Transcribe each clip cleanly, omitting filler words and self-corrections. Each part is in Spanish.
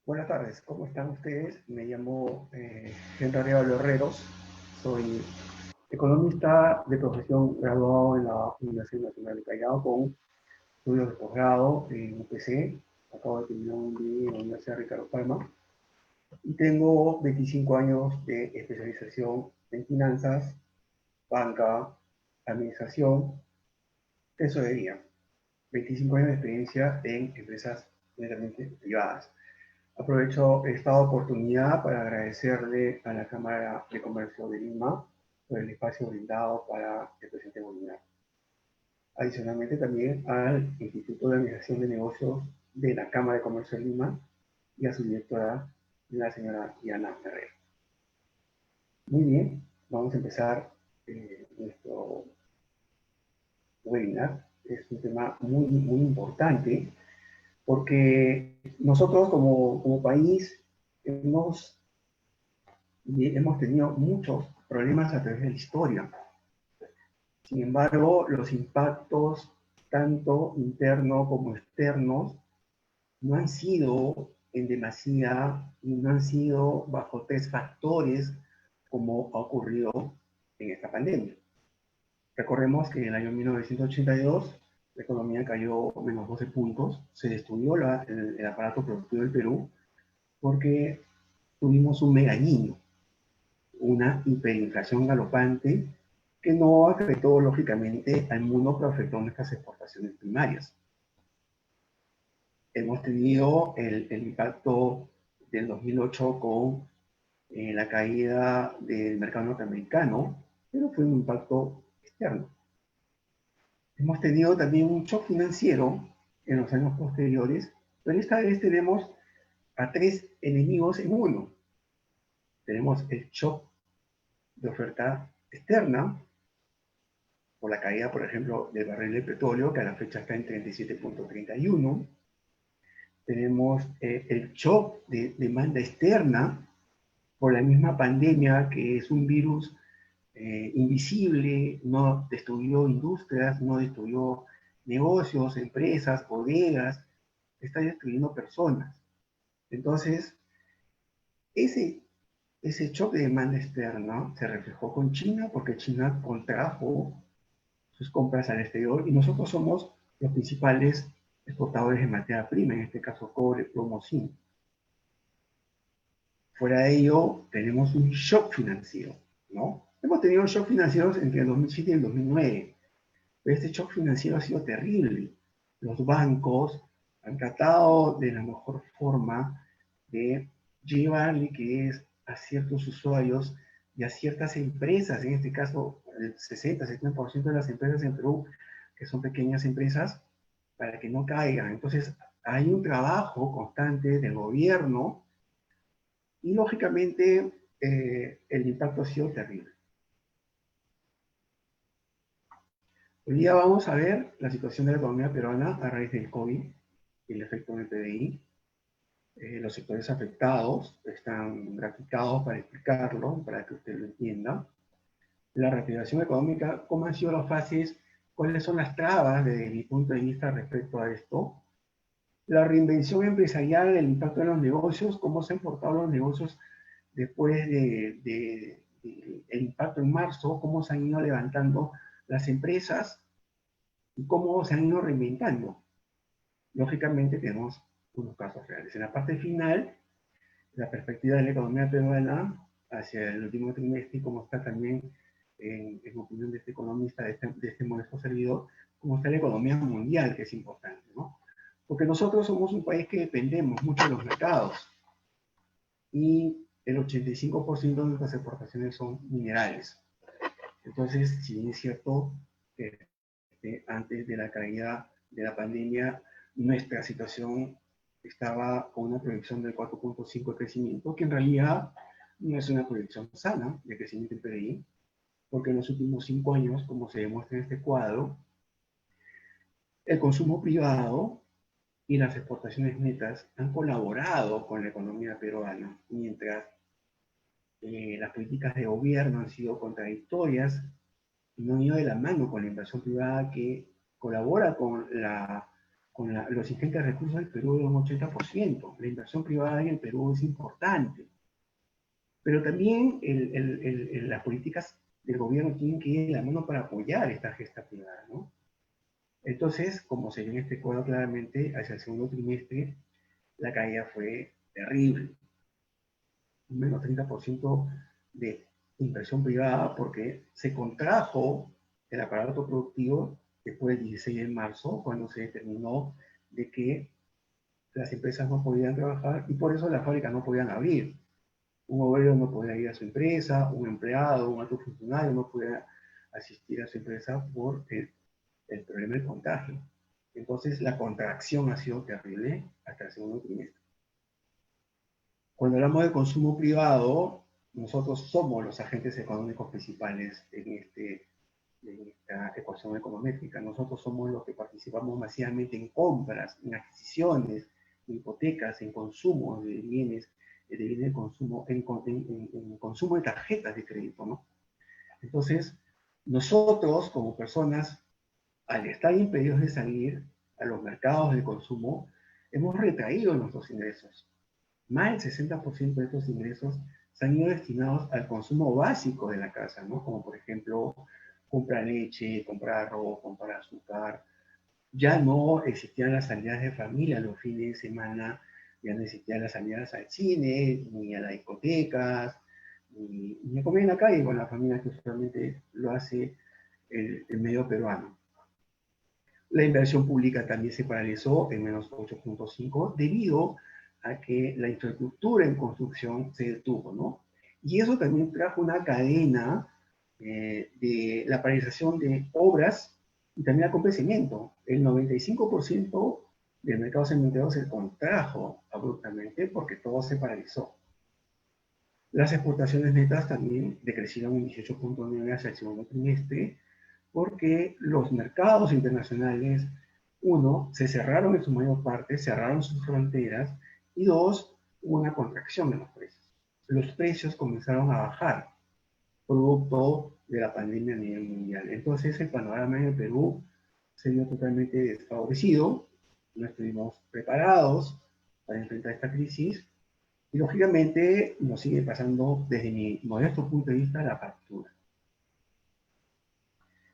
Buenas tardes, ¿cómo están ustedes? Me llamo Henry Arevalo Herreros, soy economista de profesión, graduado en la Universidad Nacional de Callao con estudios de posgrado en UPC. Acabo de terminar un MBA en la Universidad Ricardo Palma y tengo 25 años de especialización en finanzas, banca, administración, tesorería. 25 años de experiencia en empresas netamente privadas. Aprovecho esta oportunidad para agradecerle a la Cámara de Comercio de Lima por el espacio brindado para el presente webinar. Adicionalmente también al Instituto de Administración de Negocios de la Cámara de Comercio de Lima y a su directora, la señora Diana Ferrer. Muy bien, vamos a empezar nuestro webinar. Es un tema muy importante porque nosotros como país hemos tenido muchos problemas a través de la historia. Sin embargo, los impactos, tanto internos como externos, no han sido en demasía y no han sido bajo tres factores como ha ocurrido en esta pandemia. Recordemos que en el año 1982 la economía cayó menos 12 puntos, se destruyó el aparato productivo del Perú porque tuvimos un mega niño, una hiperinflación galopante que no afectó lógicamente al mundo, pero afectó nuestras exportaciones primarias. Hemos tenido el impacto del 2008 con la caída del mercado norteamericano, pero fue un impacto externo. Hemos tenido también un shock financiero en los años posteriores, pero esta vez tenemos a tres enemigos en uno. Tenemos el shock de oferta externa, por la caída, por ejemplo, del barril de petróleo, que a la fecha está en 37.31. Tenemos el shock de demanda externa por la misma pandemia, que es un virus invisible, no destruyó industrias, no destruyó negocios, empresas, bodegas, está destruyendo personas. Entonces, ese shock de demanda externa se reflejó con China, porque China contrajo sus compras al exterior y nosotros somos los principales exportadores de materia prima, en este caso cobre, plomo, zinc. Fuera de ello, tenemos un shock financiero, ¿no? Hemos tenido shock financieros entre el 2007 y el 2009, pero este shock financiero ha sido terrible. Los bancos han tratado de la mejor forma de llevar liquidez a ciertos usuarios y a ciertas empresas, en este caso el 60-70% de las empresas en Perú, que son pequeñas empresas, para que no caigan. Entonces, hay un trabajo constante del gobierno y, lógicamente, el impacto ha sido terrible. Hoy día vamos a ver la situación de la economía peruana a raíz del COVID y el efecto del PDI. Los sectores afectados están graficados para explicarlo, para que usted lo entienda. La reactivación económica, cómo han sido las fases, cuáles son las trabas desde mi punto de vista respecto a esto. La reinvención empresarial, el impacto en los negocios, cómo se han portado los negocios después del impacto en marzo, cómo se han ido levantando las empresas y cómo se han ido reinventando. Lógicamente tenemos unos casos reales. En la parte final, la perspectiva de la economía peruana hacia el último trimestre y cómo está también, en opinión de este economista, de este modesto servidor, cómo está la economía mundial, que es importante, ¿no? Porque nosotros somos un país que dependemos mucho de los mercados y el 85% de nuestras exportaciones son minerales. Entonces, si bien es cierto, antes de la caída de la pandemia, nuestra situación estaba con una proyección del 4.5 de crecimiento, que en realidad no es una proyección sana de crecimiento del PDI, porque en los últimos 5 años, como se demuestra en este cuadro, el consumo privado y las exportaciones netas han colaborado con la economía peruana, mientras las políticas de gobierno han sido contradictorias y no han ido de la mano con la inversión privada que colabora con con los ingentes recursos del Perú de un 80%. La inversión privada en el Perú es importante, pero también las políticas del gobierno tienen que ir de la mano para apoyar esta gesta privada, ¿no? Entonces, como se ve en este cuadro claramente, hacia el segundo trimestre, la caída fue terrible, un menos 30% de inversión privada porque se contrajo el aparato productivo después del 16 de marzo, cuando se determinó de que las empresas no podían trabajar y por eso las fábricas no podían abrir. Un obrero no podía ir a su empresa, un empleado, un alto funcionario no podía asistir a su empresa por el problema del contagio. Entonces la contracción ha sido terrible hasta el segundo trimestre. Cuando hablamos de consumo privado, nosotros somos los agentes económicos principales en esta ecuación econométrica. Nosotros somos los que participamos masivamente en compras, en adquisiciones, en hipotecas, en consumos de bienes de consumo, en consumo de tarjetas de crédito, ¿no? Entonces, nosotros como personas, al estar impedidos de salir a los mercados de consumo, hemos retraído nuestros ingresos. Más del 60% de estos ingresos se han ido destinados al consumo básico de la casa, ¿no? Como por ejemplo, comprar leche, comprar arroz, comprar azúcar. Ya no existían las salidas de familia los fines de semana, ya no existían las salidas al cine, ni a las discotecas, ni a comer en la calle con la familia que usualmente lo hace el medio peruano. La inversión pública también se paralizó en menos 8.5 debido a que la infraestructura en construcción se detuvo, ¿no? Y eso también trajo una cadena de la paralización de obras y también acontecimiento. El 95% del mercado cementero se contrajo abruptamente porque todo se paralizó. Las exportaciones netas también decrecieron un 18.9 hacia el segundo trimestre, porque los mercados internacionales, uno, se cerraron en su mayor parte, cerraron sus fronteras, y dos, hubo una contracción de los precios. Los precios comenzaron a bajar, producto de la pandemia a nivel mundial. Entonces el panorama en el Perú se vio totalmente desfavorecido, no estuvimos preparados para enfrentar esta crisis, y lógicamente nos sigue pasando, desde mi modesto punto de vista, la factura.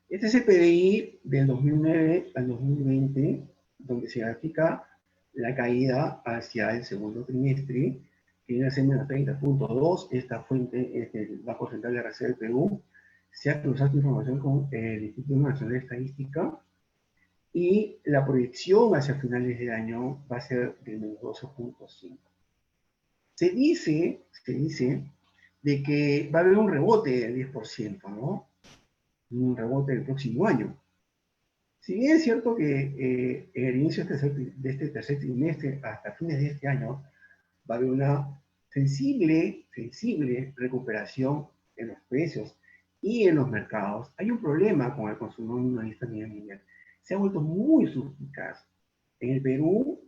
Este es el PDI del 2009 al 2020, donde se grafica la caída hacia el segundo trimestre, que viene a ser menos 30.2. Esta fuente es del Banco Central de Reserva del Perú. Se ha cruzado esta información con el Instituto Nacional de Estadística y la proyección hacia finales de año va a ser del menos 12.5. Se dice de que va a haber un rebote del 10%, ¿no? Un rebote del próximo año. Si bien es cierto que en el inicio de este tercer trimestre hasta fines de este año va a haber una sensible recuperación en los precios y en los mercados, hay un problema con el consumo minorista a nivel mundial. Se ha vuelto muy suspicaz. En el Perú,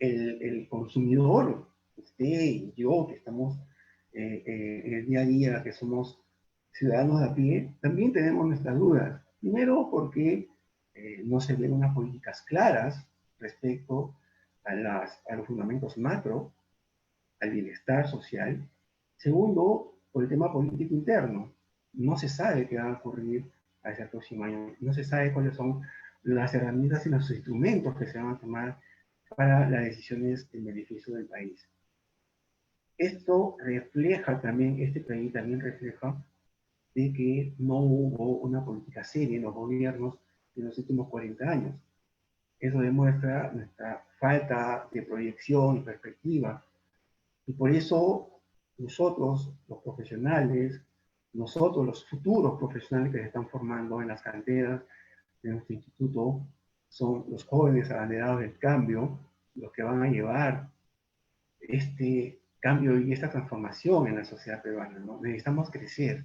el consumidor, usted y yo, que estamos en el día a día, que somos ciudadanos de a pie, también tenemos nuestras dudas. Primero, porque no se ven unas políticas claras respecto a los fundamentos macro, al bienestar social. Segundo, por el tema político interno. No se sabe qué va a ocurrir hacia el próximo año. No se sabe cuáles son las herramientas y los instrumentos que se van a tomar para las decisiones en beneficio del país. Esto refleja también, este país también refleja de que no hubo una política seria en los gobiernos en los últimos 40 años. Eso demuestra nuestra falta de proyección y perspectiva. Y por eso nosotros, los profesionales, nosotros, los futuros profesionales que se están formando en las canteras de nuestro instituto, son los jóvenes abanderados del cambio, los que van a llevar este cambio y esta transformación en la sociedad peruana, ¿no? Necesitamos crecer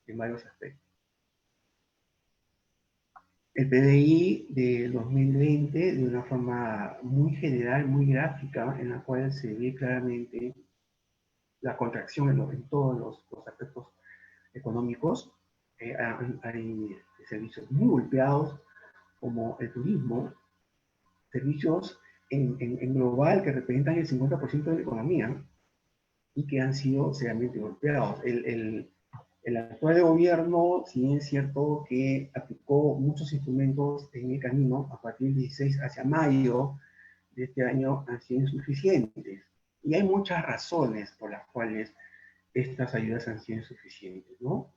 en varios aspectos. El PDI del 2020, de una forma muy general, muy gráfica, en la cual se ve claramente la contracción en todos los aspectos económicos. Hay servicios muy golpeados, como el turismo, servicios en global que representan el 50% de la economía y que han sido seriamente golpeados. El actual gobierno, si bien es cierto que aplicó muchos instrumentos en el camino, a partir del 16 hacia mayo de este año han sido insuficientes. Y hay muchas razones por las cuales estas ayudas han sido insuficientes, ¿no?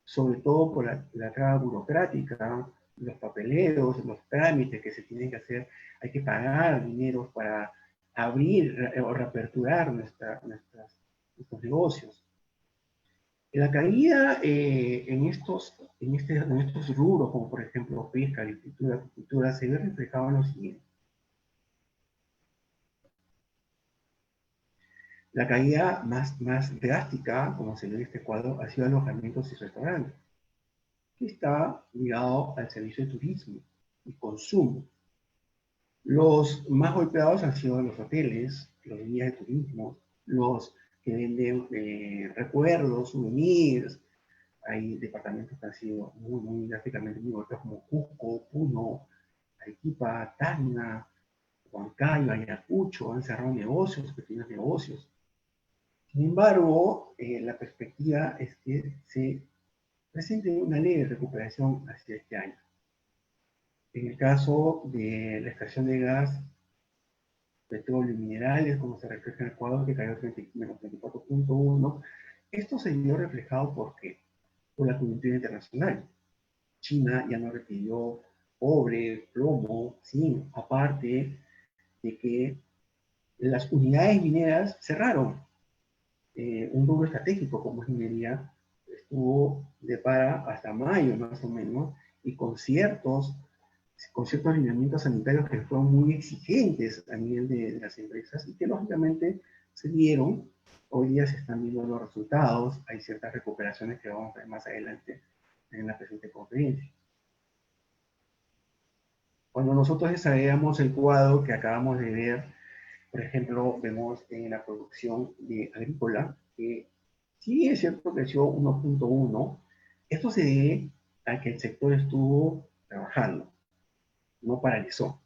Sobre todo por la traba burocrática, los papeleos, los trámites que se tienen que hacer. Hay que pagar dinero para abrir o reaperturar nuestros negocios. La caída en estos rubros, como por ejemplo pesca, agricultura, acuicultura, se ve reflejado en lo siguiente. La caída más drástica, como se ve en este cuadro, ha sido alojamientos y restaurantes, que está ligado al servicio de turismo y consumo. Los más golpeados han sido los hoteles, los guías de turismo, los que venden recuerdos, souvenirs. Hay departamentos que han sido muy gráficamente muy golpeados, como Cusco, Puno, Arequipa, Tacna, Huancayo, Ayacucho, han cerrado negocios, pequeños negocios. Sin embargo, la perspectiva es que se presente una leve recuperación hacia este año. En el caso de la extracción de gas, petróleo y minerales, como se refleja en el cuadro que cayó menos 34.1, esto se vio reflejado ¿por qué? Por la coyuntura internacional. China ya no requirió cobre, plomo, zinc, aparte de que las unidades mineras cerraron. Un rubro estratégico como es minería estuvo de para hasta mayo más o menos, y con ciertos alineamientos sanitarios que fueron muy exigentes a nivel de las empresas y que lógicamente se dieron. Hoy día se están viendo los resultados, hay ciertas recuperaciones que vamos a ver más adelante en la presente conferencia. Cuando nosotros desarrollamos el cuadro que acabamos de ver, por ejemplo, vemos en la producción agrícola que sí es cierto que creció 1.1, esto se debe a que el sector estuvo trabajando, no paralizó.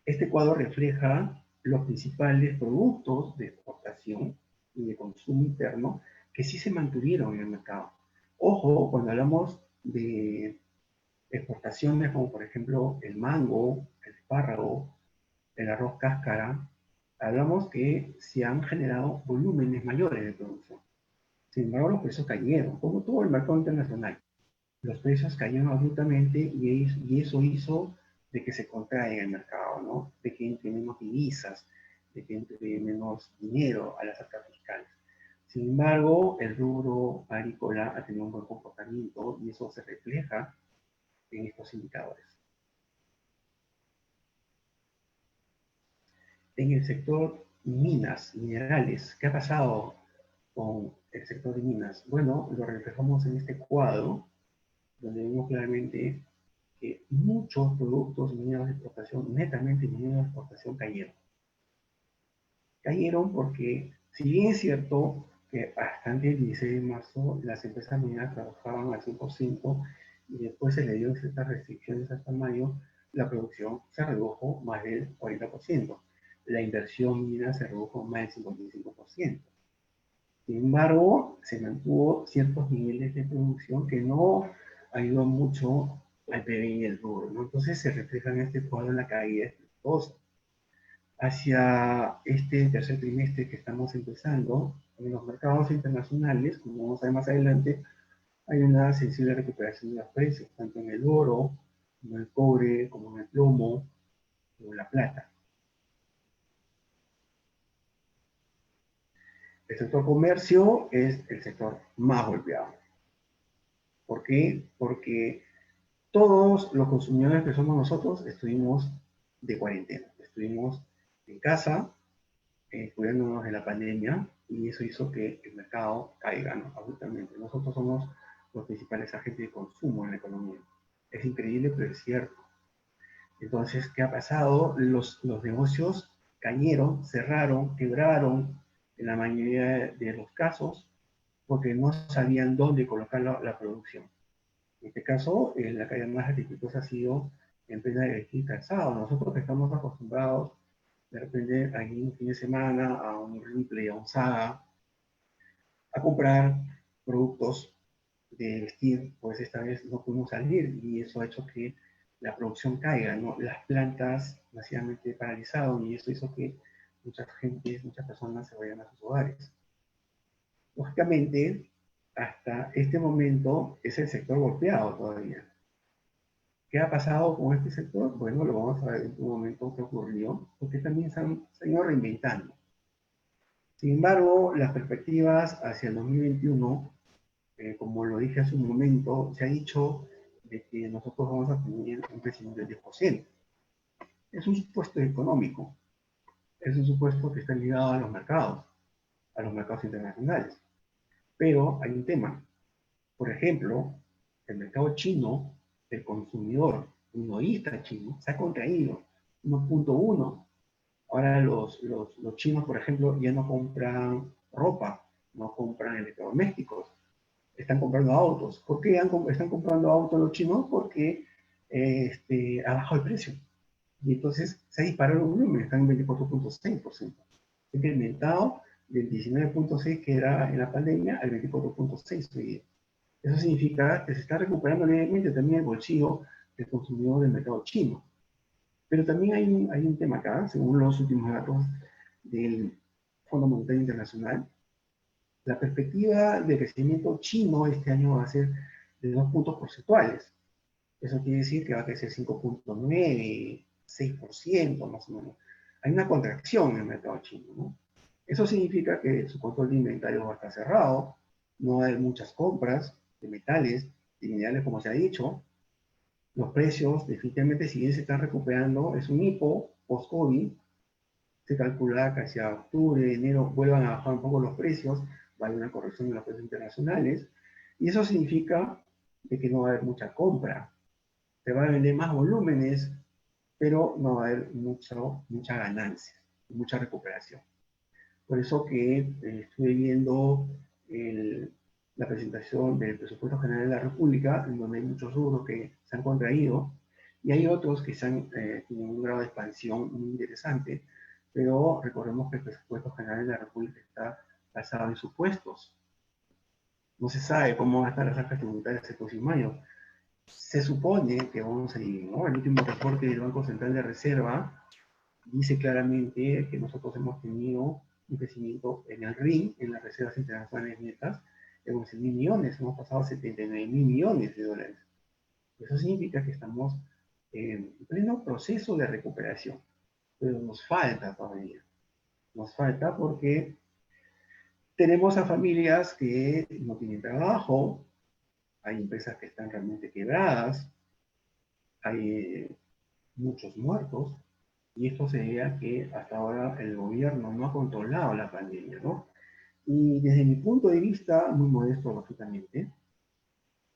Este cuadro refleja los principales productos de exportación y de consumo interno que sí se mantuvieron en el mercado. Ojo, cuando hablamos de exportaciones como por ejemplo el mango, el espárrago, el arroz cáscara, hablamos que se han generado volúmenes mayores de producción. Sin embargo, los precios cayeron, como todo el mercado internacional. Los precios cayeron abruptamente y eso hizo de que se contraiga el mercado, ¿no? De que entre menos divisas, de que entre menos dinero a las arcas fiscales. Sin embargo, el rubro agrícola ha tenido un buen comportamiento y eso se refleja en estos indicadores. En el sector minas, minerales, ¿qué ha pasado con el sector de minas? Bueno, lo reflejamos en este cuadro, donde vemos claramente que muchos productos mineros de exportación, netamente mineros de exportación, cayeron. Cayeron porque, si bien es cierto que hasta antes del 16 de marzo las empresas mineras trabajaban al 100% y después se le dieron ciertas restricciones hasta mayo, la producción se redujo más del 40%. La inversión minera se redujo más del 55%. Sin embargo, se mantuvo ciertos niveles de producción que no ayudó mucho al PBI y el rubro, ¿no? Entonces se refleja en este cuadro en la caída estrepitosa. Hacia este tercer trimestre que estamos empezando, en los mercados internacionales, como vamos a ver más adelante, hay una sensible recuperación de los precios, tanto en el oro, como en el cobre, como en el plomo, como en la plata. El sector comercio es el sector más golpeado. ¿Por qué? Porque todos los consumidores que somos nosotros estuvimos de cuarentena, estuvimos en casa, cuidándonos de la pandemia, y eso hizo que el mercado caiga, ¿no? Absolutamente. Nosotros somos los principales agentes de consumo en la economía. Es increíble, pero es cierto. Entonces, ¿qué ha pasado? Los negocios cayeron, cerraron, quebraron en la mayoría de los casos porque no sabían dónde colocar la producción. En este caso, la caída más dificultosa ha sido en plena elegir calzado. Nosotros que estamos acostumbrados de repente a ir un fin de semana a un Ripley, a un Saga, a comprar productos de vestir, pues esta vez no pudimos salir y eso ha hecho que la producción caiga, ¿no? Las plantas masivamente paralizadas y eso hizo que mucha gente, muchas personas se vayan a sus hogares. Lógicamente, hasta este momento es el sector golpeado todavía. ¿Qué ha pasado con este sector? Bueno, lo vamos a ver en un momento qué ocurrió, porque también se han ido reinventando. Sin embargo, las perspectivas hacia el 2021, como lo dije hace un momento, se ha dicho de que nosotros vamos a tener un crecimiento del 10%. Es un supuesto económico, es un supuesto que está ligado a los mercados internacionales. Pero hay un tema. Por ejemplo, el mercado chino, el consumidor minorista chino, se ha contraído 1.1. Ahora los chinos, por ejemplo, ya no compran ropa, no compran electrodomésticos, están comprando autos. ¿Por qué están comprando autos los chinos? Porque ha bajado el precio. Y entonces se ha disparado el volumen, están en 24.6%. Se ha incrementado del 19.6% que era en la pandemia al 24.6%. Eso significa que se está recuperando levemente también el bolsillo del consumidor del mercado chino. Pero también hay un tema acá, según los últimos datos del Fondo Monetario Internacional, la perspectiva de crecimiento chino este año va a ser de 2 puntos porcentuales. Eso quiere decir que va a crecer 5.9, 6% más o menos. Hay una contracción en el mercado chino, ¿no? Eso significa que su control de inventario va a estar cerrado, no va a haber muchas compras de metales, de minerales como se ha dicho. Los precios definitivamente si bien se están recuperando, es un hipo post-COVID, se calcula que hacia octubre, enero vuelvan a bajar un poco los precios, va a haber una corrección de los precios internacionales, y eso significa de que no va a haber mucha compra. Se van a vender más volúmenes, pero no va a haber mucha ganancia, mucha recuperación. Por eso que estuve viendo la presentación del presupuesto general de la República, en donde hay muchos rubros que se han contraído, y hay otros que tienen un grado de expansión muy interesante, pero recordemos que el presupuesto general de la República está basado en supuestos. No se sabe cómo van a estar las arcas tributarias el próximo año. Se supone que vamos a ir, ¿no? El último reporte del Banco Central de Reserva dice claramente que nosotros hemos tenido un crecimiento en el RIN, en las reservas internacionales netas, de 11.000 millones, hemos pasado a 79.000 millones de dólares. Eso significa que estamos en pleno proceso de recuperación, pero nos falta todavía. Nos falta porque tenemos a familias que no tienen trabajo, hay empresas que están realmente quebradas, hay muchos muertos, y esto se debe a que hasta ahora el gobierno no ha controlado la pandemia, ¿no? Y desde mi punto de vista, muy modesto, lógicamente,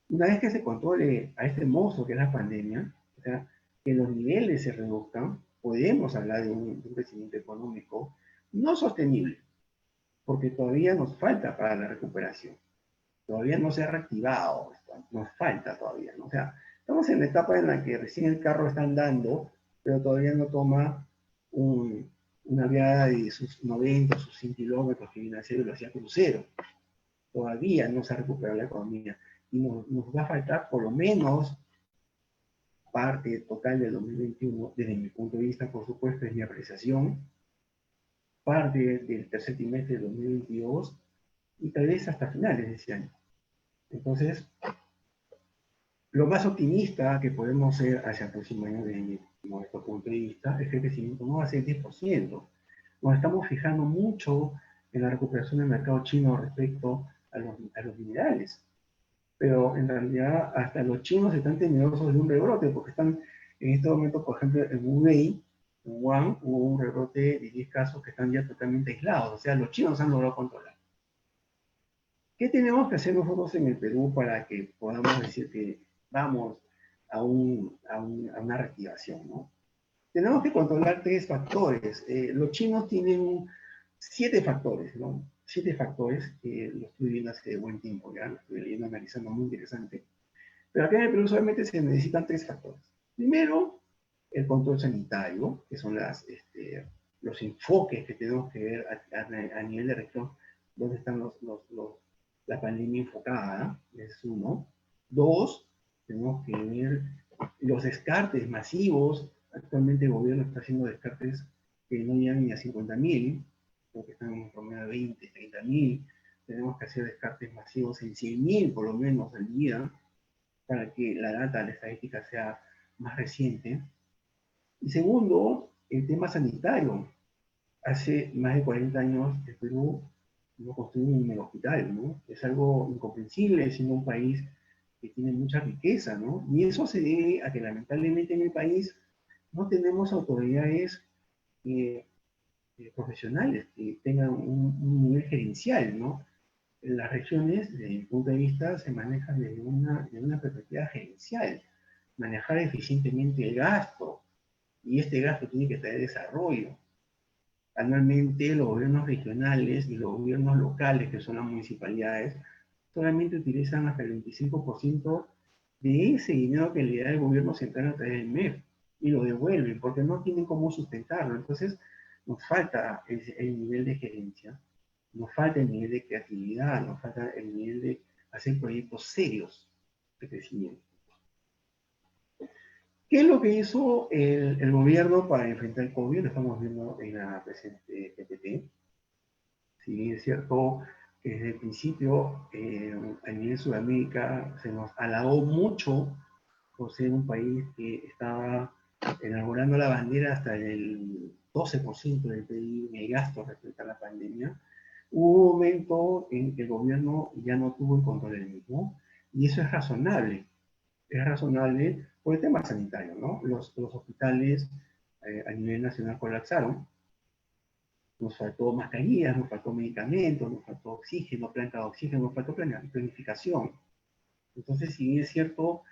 una vez que se controle a este monstruo que es la pandemia, o sea, que los niveles se reduzcan, podemos hablar de un crecimiento económico no sostenible, porque todavía nos falta para la recuperación. Todavía no se ha reactivado, nos falta todavía, ¿no? O sea, estamos en la etapa en la que recién el carro está andando, pero todavía no toma una viada de sus 90, sus 100 kilómetros que viene a ser velocidad crucero. Todavía no se ha recuperado la economía y nos va a faltar por lo menos parte total del 2021, desde mi punto de vista, por supuesto, es mi apreciación, parte del tercer trimestre del 2022 y tal vez hasta finales de ese año. Entonces, lo más optimista que podemos ser hacia el próximo año, desde nuestro punto de vista, es que el crecimiento no va a ser 10%. Nos estamos fijando mucho en la recuperación del mercado chino respecto a los minerales. Pero en realidad hasta los chinos están temerosos de un rebrote, porque están en este momento, por ejemplo, en Hubei, en Wuhan, hubo un rebrote de 10 casos que están ya totalmente aislados. O sea, los chinos han logrado controlar. ¿Qué tenemos que hacer nosotros en el Perú para que podamos decir que vamos a una reactivación, ¿no? Tenemos que controlar tres factores. Los chinos tienen 7 factores, ¿no? 7 factores que lo estoy viendo hace buen tiempo, ya lo estoy leyendo, analizando, muy interesante. Pero acá en el Perú solamente se necesitan 3 factores. Primero, el control sanitario, que son los enfoques que tenemos que ver a nivel de región, dónde están la pandemia enfocada, es uno. Dos, tenemos que ver los descartes masivos. Actualmente el gobierno está haciendo descartes que no llegan ni a 50.000, porque están en un promedio de 20, 30.000. Tenemos que hacer descartes masivos en 100.000 por lo menos al día, para que la data, la estadística sea más reciente. Y segundo, el tema sanitario. Hace más de 40 años el Perú no construye un mega hospital, ¿no? Es algo incomprensible siendo un país que tiene mucha riqueza, ¿no? Y eso se debe a que lamentablemente en el país no tenemos autoridades eh, profesionales que tengan un nivel gerencial, ¿no? Las regiones, desde mi punto de vista, se manejan desde una perspectiva gerencial, manejar eficientemente el gasto, y este gasto tiene que traer desarrollo. Anualmente los gobiernos regionales y los gobiernos locales, que son las municipalidades, solamente utilizan hasta el 25% de ese dinero que le da el gobierno central a través del MEF, y lo devuelven porque no tienen cómo sustentarlo. Entonces nos falta el nivel de gerencia, nos falta el nivel de creatividad, nos falta el nivel de hacer proyectos serios de crecimiento. ¿Qué es lo que hizo el gobierno para enfrentar el COVID? Lo estamos viendo en la presente PPT. Si bien es cierto que desde el principio a nivel Sudamérica se nos halagó mucho por ser un país que estaba elaborando la bandera hasta el 12% del PIB en el gasto respecto a la pandemia, hubo un momento en que el gobierno ya no tuvo el control del mismo, y eso es razonable por el tema sanitario, ¿no? Los hospitales a nivel nacional colapsaron, nos faltó mascarillas, nos faltó medicamentos, nos faltó oxígeno, planta de oxígeno, nos faltó planificación. Entonces, si bien es cierto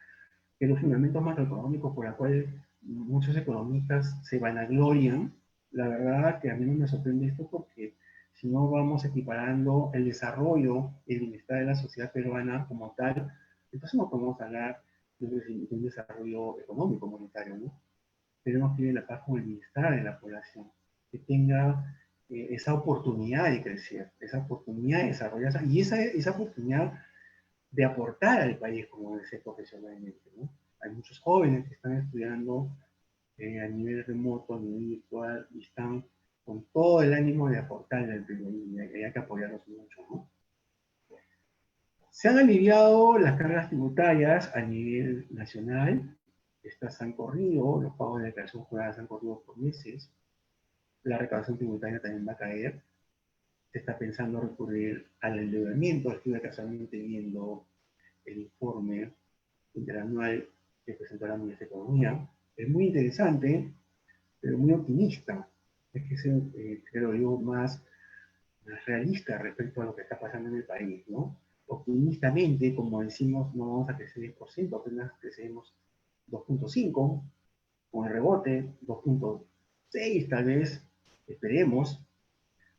que los fundamentos macroeconómicos por los cuales muchos economistas se vanaglorian, la verdad que a mí no me sorprende esto, porque si no vamos equiparando el desarrollo y el bienestar de la sociedad peruana como tal, entonces no podemos hablar de un desarrollo económico, monetario, ¿no? Tenemos que ir la paz con el bienestar de la población, que tenga esa oportunidad de crecer, esa oportunidad de desarrollarse, y esa oportunidad de aportar al país como de ser profesionalmente, ¿no? Hay muchos jóvenes que están estudiando a nivel remoto, a nivel virtual, y están con todo el ánimo de aportar al Perú, y hay que apoyarlos mucho, ¿no? Se han aliviado las cargas tributarias a nivel nacional, estas han corrido, los pagos de declaración jurada han corrido por meses, la recaudación tributaria también va a caer, se está pensando recurrir al endeudamiento. Estuve casualmente viendo el informe interanual que presentó la Ministra de Economía. Es muy interesante, pero muy optimista. Es que es, creo yo, más realista respecto a lo que está pasando en el país, ¿no? Optimistamente, como decimos, no vamos a crecer 10%, apenas crecemos 2.5%, con el rebote 2.6% tal vez, esperemos.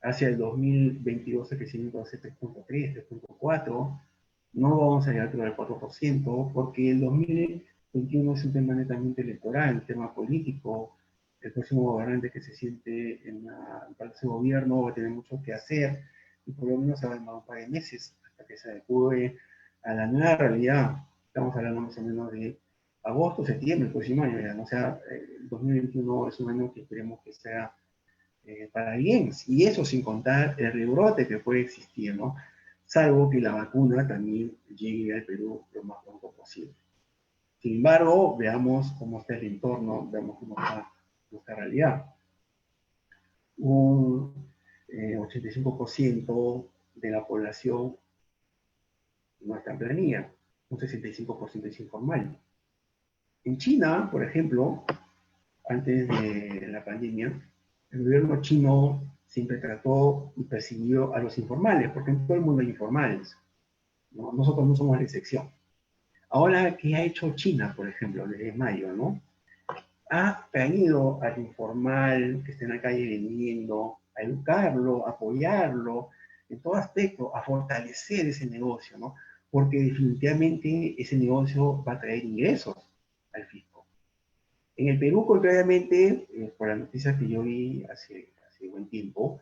Hacia el 2022 el crecimiento va a ser 3.3, 3.4. No vamos a llegar al 4%, porque el 2021 es un tema netamente electoral, un tema político. El próximo gobernante que se siente en el Palacio de Gobierno va a tener mucho que hacer, y por lo menos se va a demorar un par de meses hasta que se adecue a la nueva realidad. Estamos hablando más o menos de agosto, septiembre, el próximo año ya. O sea, el 2021 es un año que esperemos que sea para bien, y eso sin contar el rebrote que puede existir, ¿no? Salvo que la vacuna también llegue al Perú lo más pronto posible. Sin embargo, veamos cómo está el entorno, veamos cómo está nuestra realidad. Un 85% de la población no está en planilla, un 65% es informal. En China, por ejemplo, antes de la pandemia, el gobierno chino siempre trató y persiguió a los informales, porque en todo el mundo hay informales, ¿no? Nosotros no somos la excepción. Ahora, ¿qué ha hecho China, por ejemplo, desde mayo, ¿no? Ha traído al informal que está en la calle vendiendo, a educarlo, a apoyarlo, en todo aspecto, a fortalecer ese negocio, ¿no? Porque definitivamente ese negocio va a traer ingresos al fisco. En el Perú, contrariamente, por las noticias que yo vi hace buen tiempo,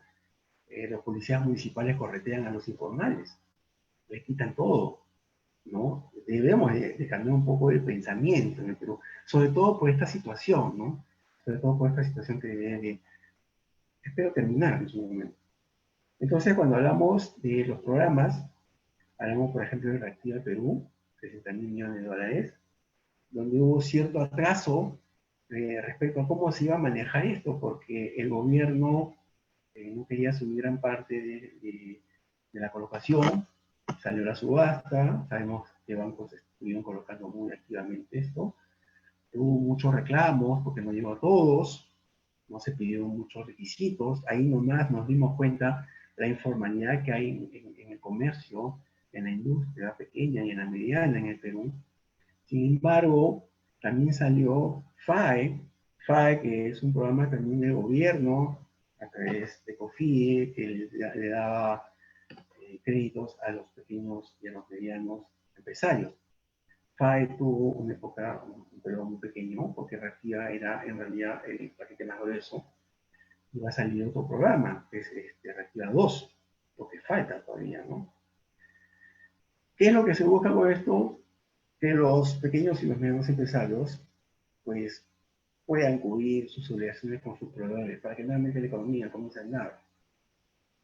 los policías municipales corretean a los informales, les quitan todo, ¿no? Debemos de cambiar un poco el pensamiento en el Perú, sobre todo por esta situación, ¿no? Sobre todo por esta situación que espero terminar en su momento. Entonces, cuando hablamos de los programas, hablamos, por ejemplo, de Reactiva Perú, 60.000 millones de dólares, donde hubo cierto atraso respecto a cómo se iba a manejar esto, porque el gobierno no quería asumir gran parte de la colocación, salió la subasta, sabemos que bancos estuvieron colocando muy activamente esto, hubo muchos reclamos porque no llegó a todos, no se pidieron muchos requisitos, ahí nomás nos dimos cuenta la informalidad que hay en el comercio, en la industria pequeña y en la mediana en el Perú. Sin embargo, también salió FAE, que es un programa también del gobierno, a través de COFIE, que le daba créditos a los pequeños y a los medianos empresarios. FAE tuvo una época, un periodo muy pequeño, porque Reactiva era en realidad el paquete más grueso, y va a salir otro programa, que es Reactiva 2, lo que falta todavía, ¿no? ¿Qué es lo que se busca con esto? Que los pequeños y los medianos empresarios, pues, puedan cubrir sus obligaciones con sus proveedores, para que realmente la economía comience a andar.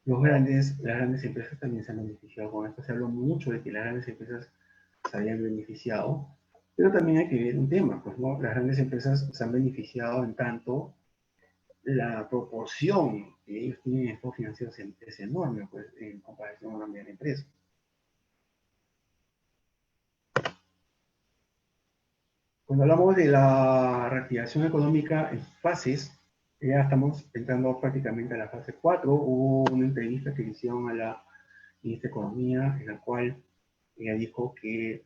Las grandes empresas también se han beneficiado con esto. Se habló mucho de que las grandes empresas se habían beneficiado, pero también hay que ver un tema, pues, ¿no? Las grandes empresas se han beneficiado en tanto la proporción que ellos tienen en estos financieros es enorme, pues, en comparación a una mediana empresa. Cuando hablamos de la reactivación económica en fases, ya estamos entrando prácticamente a la fase 4. Hubo una entrevista que le hicieron a la ministra de Economía, en la cual ella dijo que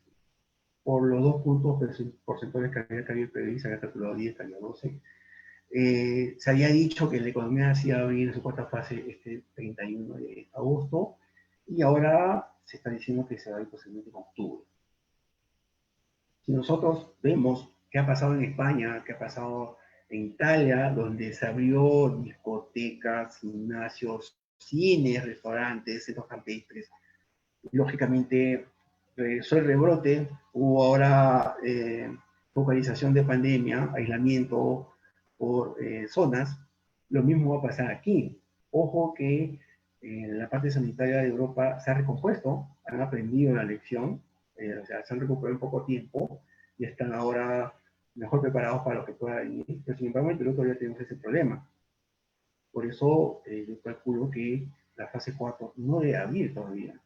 por los 2 puntos porcentuales que había caído el PBI, se había calculado 10, cayó 12. Se había dicho que la economía se iba a abrir en su cuarta fase este 31 de agosto, y ahora se está diciendo que se va a ir posiblemente en octubre. Si nosotros vemos qué ha pasado en España, qué ha pasado en Italia, donde se abrió discotecas, gimnasios, cines, restaurantes, centros campestres, lógicamente regresó el rebrote, hubo ahora focalización de pandemia, aislamiento por zonas, lo mismo va a pasar aquí. Ojo que la parte sanitaria de Europa se ha recompuesto, han aprendido la lección, o sea, se han recuperado en poco tiempo y están ahora mejor preparados para lo que pueda venir, pero sin embargo en Perú todavía tenemos ese problema. Por eso yo calculo que la fase 4 no debe abrir todavía.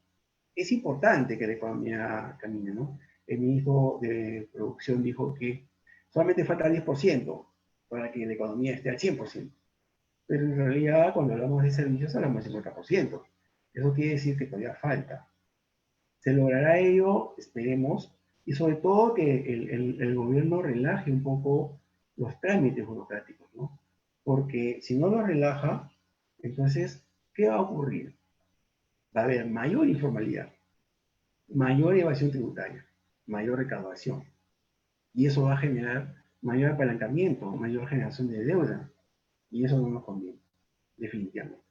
Es importante que la economía camine, ¿no? El ministro de Producción dijo que solamente falta 10% para que la economía esté al 100%. Pero en realidad, cuando hablamos de servicios, hablamos del 50%. Eso quiere decir que todavía falta. ¿Se logrará ello? Esperemos. Y sobre todo que el gobierno relaje un poco los trámites burocráticos, ¿no? Porque si no lo relaja, entonces, ¿qué va a ocurrir? Va a haber mayor informalidad, mayor evasión tributaria, mayor recaudación. Y eso va a generar mayor apalancamiento, mayor generación de deuda. Y eso no nos conviene, definitivamente.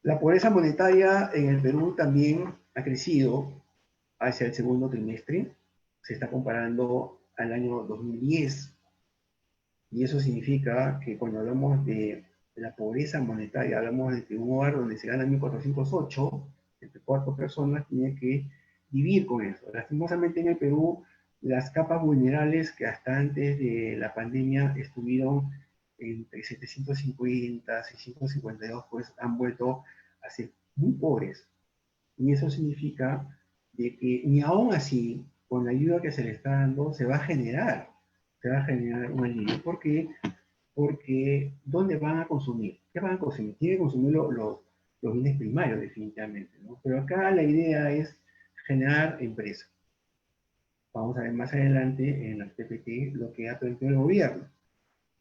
La pobreza monetaria en el Perú también ha crecido hacia el segundo trimestre. Se está comparando al año 2010. Y eso significa que cuando hablamos de la pobreza monetaria, hablamos de que un hogar donde se gana 1.408, entre 4 personas, tiene que vivir con eso. Lastimosamente en el Perú, las capas vulnerables que hasta antes de la pandemia estuvieron entre 750, 652, pues han vuelto a ser muy pobres. Y eso significa de que ni aún así, con la ayuda que se le está dando, se va a generar un alivio. ¿Por qué? Porque ¿dónde van a consumir? ¿Qué van a consumir? Tienen que consumir los bienes primarios, definitivamente, ¿no? Pero acá la idea es generar empresa. Vamos a ver más adelante en las PPT lo que ha planteado el gobierno.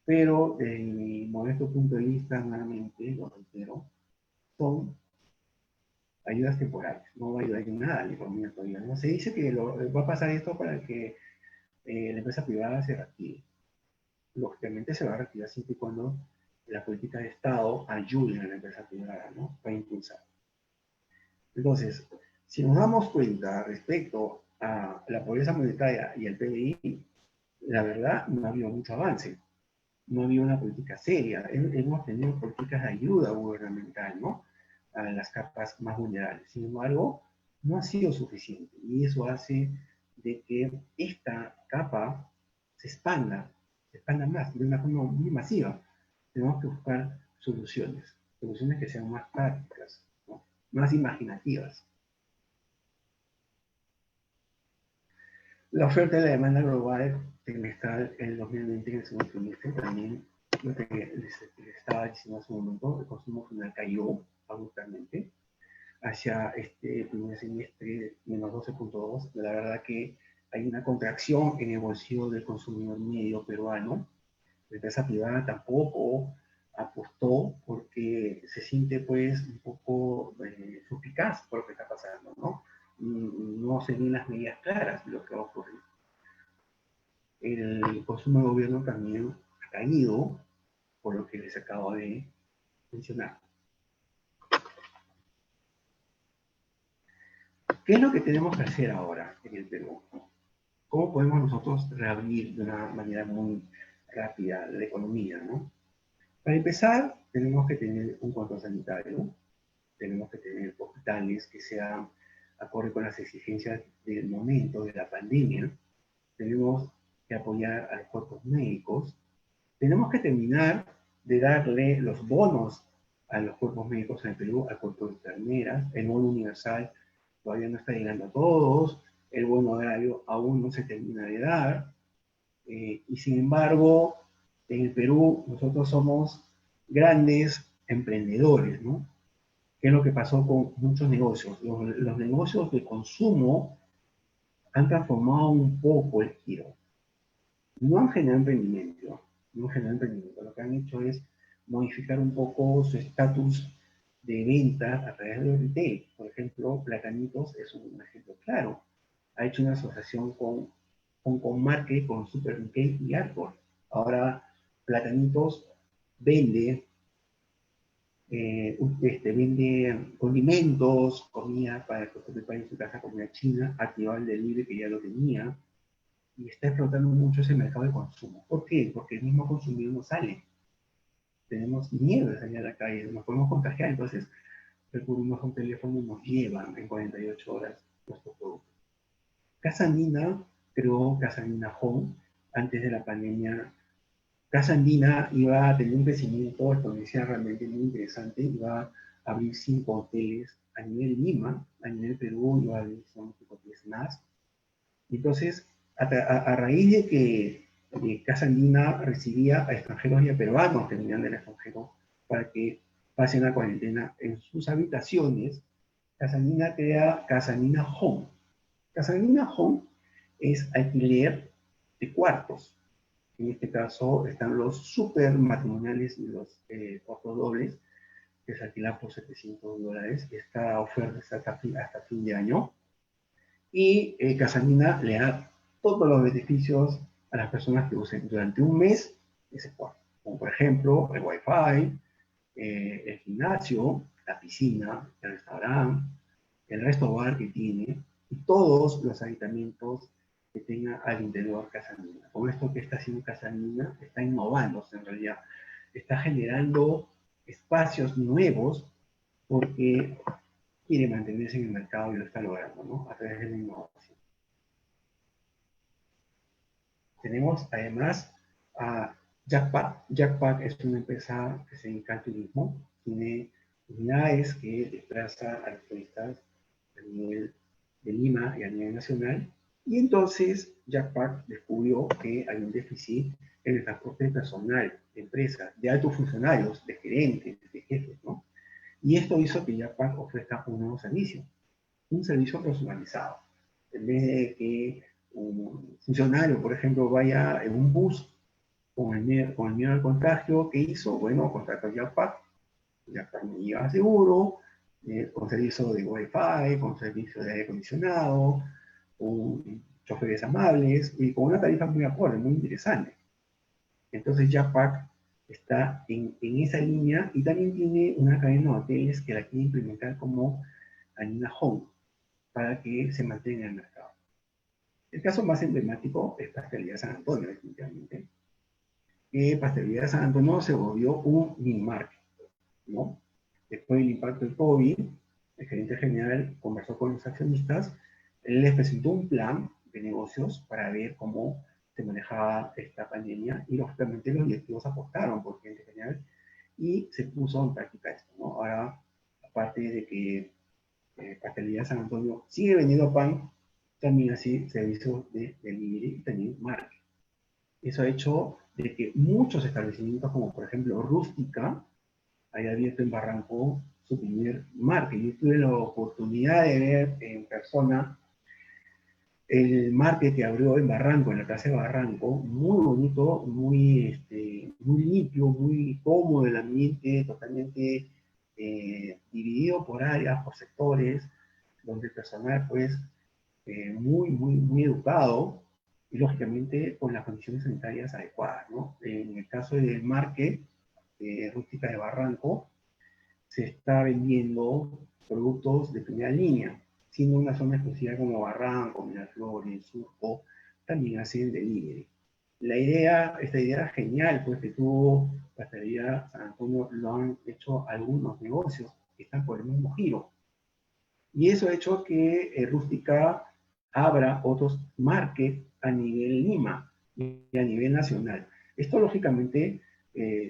Pero, en mi modesto punto de vista, nuevamente, lo reitero, son ayudas temporales, no va a ayudar en nada a la economía todavía. ¿No? Se dice que va a pasar esto para que la empresa privada se reactive. Lógicamente se va a reactivar siempre y cuando la política de Estado ayude a la empresa privada, ¿no? Para impulsar. Entonces, si nos damos cuenta respecto a la pobreza monetaria y el PBI, la verdad no ha habido mucho avance. No ha habido una política seria. Hemos tenido políticas de ayuda gubernamental, ¿no? A las capas más vulnerables. Sin embargo, no ha sido suficiente. Y eso hace de que esta capa se expanda más, de una forma muy masiva. Tenemos que buscar soluciones, soluciones que sean más prácticas, ¿no? Más imaginativas. La oferta y la demanda global trimestral en el 2020 en el segundo trimestre también, lo que les estaba diciendo hace un momento, el consumo final cayó abruptamente hacia este primer semestre menos 12.2. La verdad que hay una contracción en el bolsillo del consumidor medio peruano. La empresa privada tampoco apostó porque se siente pues un poco suspicaz por lo que está pasando, ¿no? No se ven las medidas claras de lo que va a ocurrir. El consumo de gobierno también ha caído, por lo que les acabo de mencionar. ¿Qué es lo que tenemos que hacer ahora en el Perú? ¿Cómo podemos nosotros reabrir de una manera muy rápida la economía, ¿no? Para empezar, tenemos que tener un control sanitario, tenemos que tener hospitales que sean acorde con las exigencias del momento de la pandemia, tenemos que apoyar a los cuerpos médicos, tenemos que terminar de darle los bonos a los cuerpos médicos en el Perú, al cuerpo de enfermeras, el bono universal todavía no está llegando a todos, el bono horario aún no se termina de dar, y sin embargo, en el Perú nosotros somos grandes emprendedores, ¿no? ¿Qué es lo que pasó con muchos negocios? Los negocios de consumo han transformado un poco el giro. No han generado emprendimiento, no han generado emprendimiento. Lo que han hecho es modificar un poco su estatus de venta a través del retail. Por ejemplo, Platanitos es un ejemplo claro. Ha hecho una asociación con Market, con Supermarket y Arcor. Ahora, Platanitos vende vende condimentos, comida para que usted prepare en su casa, comida china, activaba el delivery que ya lo tenía, y está explotando mucho ese mercado de consumo. ¿Por qué? Porque el mismo consumidor no sale. Tenemos miedo de salir a la calle, nos podemos contagiar, entonces recurrimos a un teléfono y nos llevan en 48 horas nuestros productos. Casa Andina creó Casa Andina Home antes de la pandemia. Casa Andina iba a tener un crecimiento exponencial realmente muy interesante, iba a abrir 5 hoteles a nivel Lima, a nivel Perú iba a abrir 5 hoteles más. Entonces, a raíz de que Casa Andina recibía a extranjeros y a peruanos que venían del extranjero para que pasen la cuarentena en sus habitaciones, Casa Andina crea Casa Andina Home. Casa Andina Home es alquiler de cuartos. En este caso están los super matrimoniales y los cuartos dobles, que se alquilan por $700. Esta oferta está hasta fin de año. Y Casamina le da todos los beneficios a las personas que usen durante un mes ese cuarto. Como por ejemplo el Wi-Fi, el gimnasio, la piscina, el restaurante, el resto bar que tiene y todos los aditamentos que tenga al interior Casamina. Con esto que está haciendo Casamina, está innovándose en realidad. Está generando espacios nuevos porque quiere mantenerse en el mercado y lo está logrando, ¿no? A través de la innovación. Tenemos además a Jackpack. Jackpack es una empresa que se dedica al turismo, tiene unidades que desplaza a los turistas a nivel de Lima y a nivel nacional. Y entonces Jackpack descubrió que hay un déficit en el transporte personal de empresas, de altos funcionarios, de gerentes, de jefes, ¿no? Y esto hizo que Jackpack ofrezca un nuevo servicio, un servicio personalizado. En vez de que un funcionario, por ejemplo, vaya en un bus con el miedo al contagio, ¿qué hizo? Bueno, contrató a Jackpack, Jackpack me lleva seguro, con servicio de Wi-Fi, con servicio de aire acondicionado, con choferes amables y con una tarifa muy acorde, muy interesante. Entonces Japac está en esa línea y también tiene una cadena de hoteles que la quiere implementar como Anina Home para que se mantenga en el mercado. El caso más emblemático es Pastelería San Antonio, definitivamente. Pastelería San Antonio se volvió un mini market, ¿no? Después del impacto del COVID, el gerente general conversó con los accionistas, él les presentó un plan de negocios para ver cómo se manejaba esta pandemia y lógicamente los directivos apostaron por gerente general y se puso en práctica esto, ¿no? Ahora, aparte de que Pastelería San Antonio sigue vendiendo pan, también así servicios de delivery y también marketing. Eso ha hecho de que muchos establecimientos, como por ejemplo Rústica, haya abierto en Barranco su primer market. Yo tuve la oportunidad de ver en persona el market que abrió en Barranco, en la plaza de Barranco, muy bonito, muy limpio, muy cómodo el ambiente, totalmente dividido por áreas, por sectores, donde el personal pues muy educado y lógicamente con las condiciones sanitarias adecuadas, ¿no? En el caso del market Rústica de Barranco, se está vendiendo productos de primera línea, siendo una zona exclusiva como Barranco, Miraflores, Surco, también hacen delivery. Esta idea genial, pues que tuvo Pastelería San Antonio, lo han hecho algunos negocios que están por el mismo giro. Y eso ha hecho que Rústica abra otros markets a nivel Lima y a nivel nacional. Esto, lógicamente,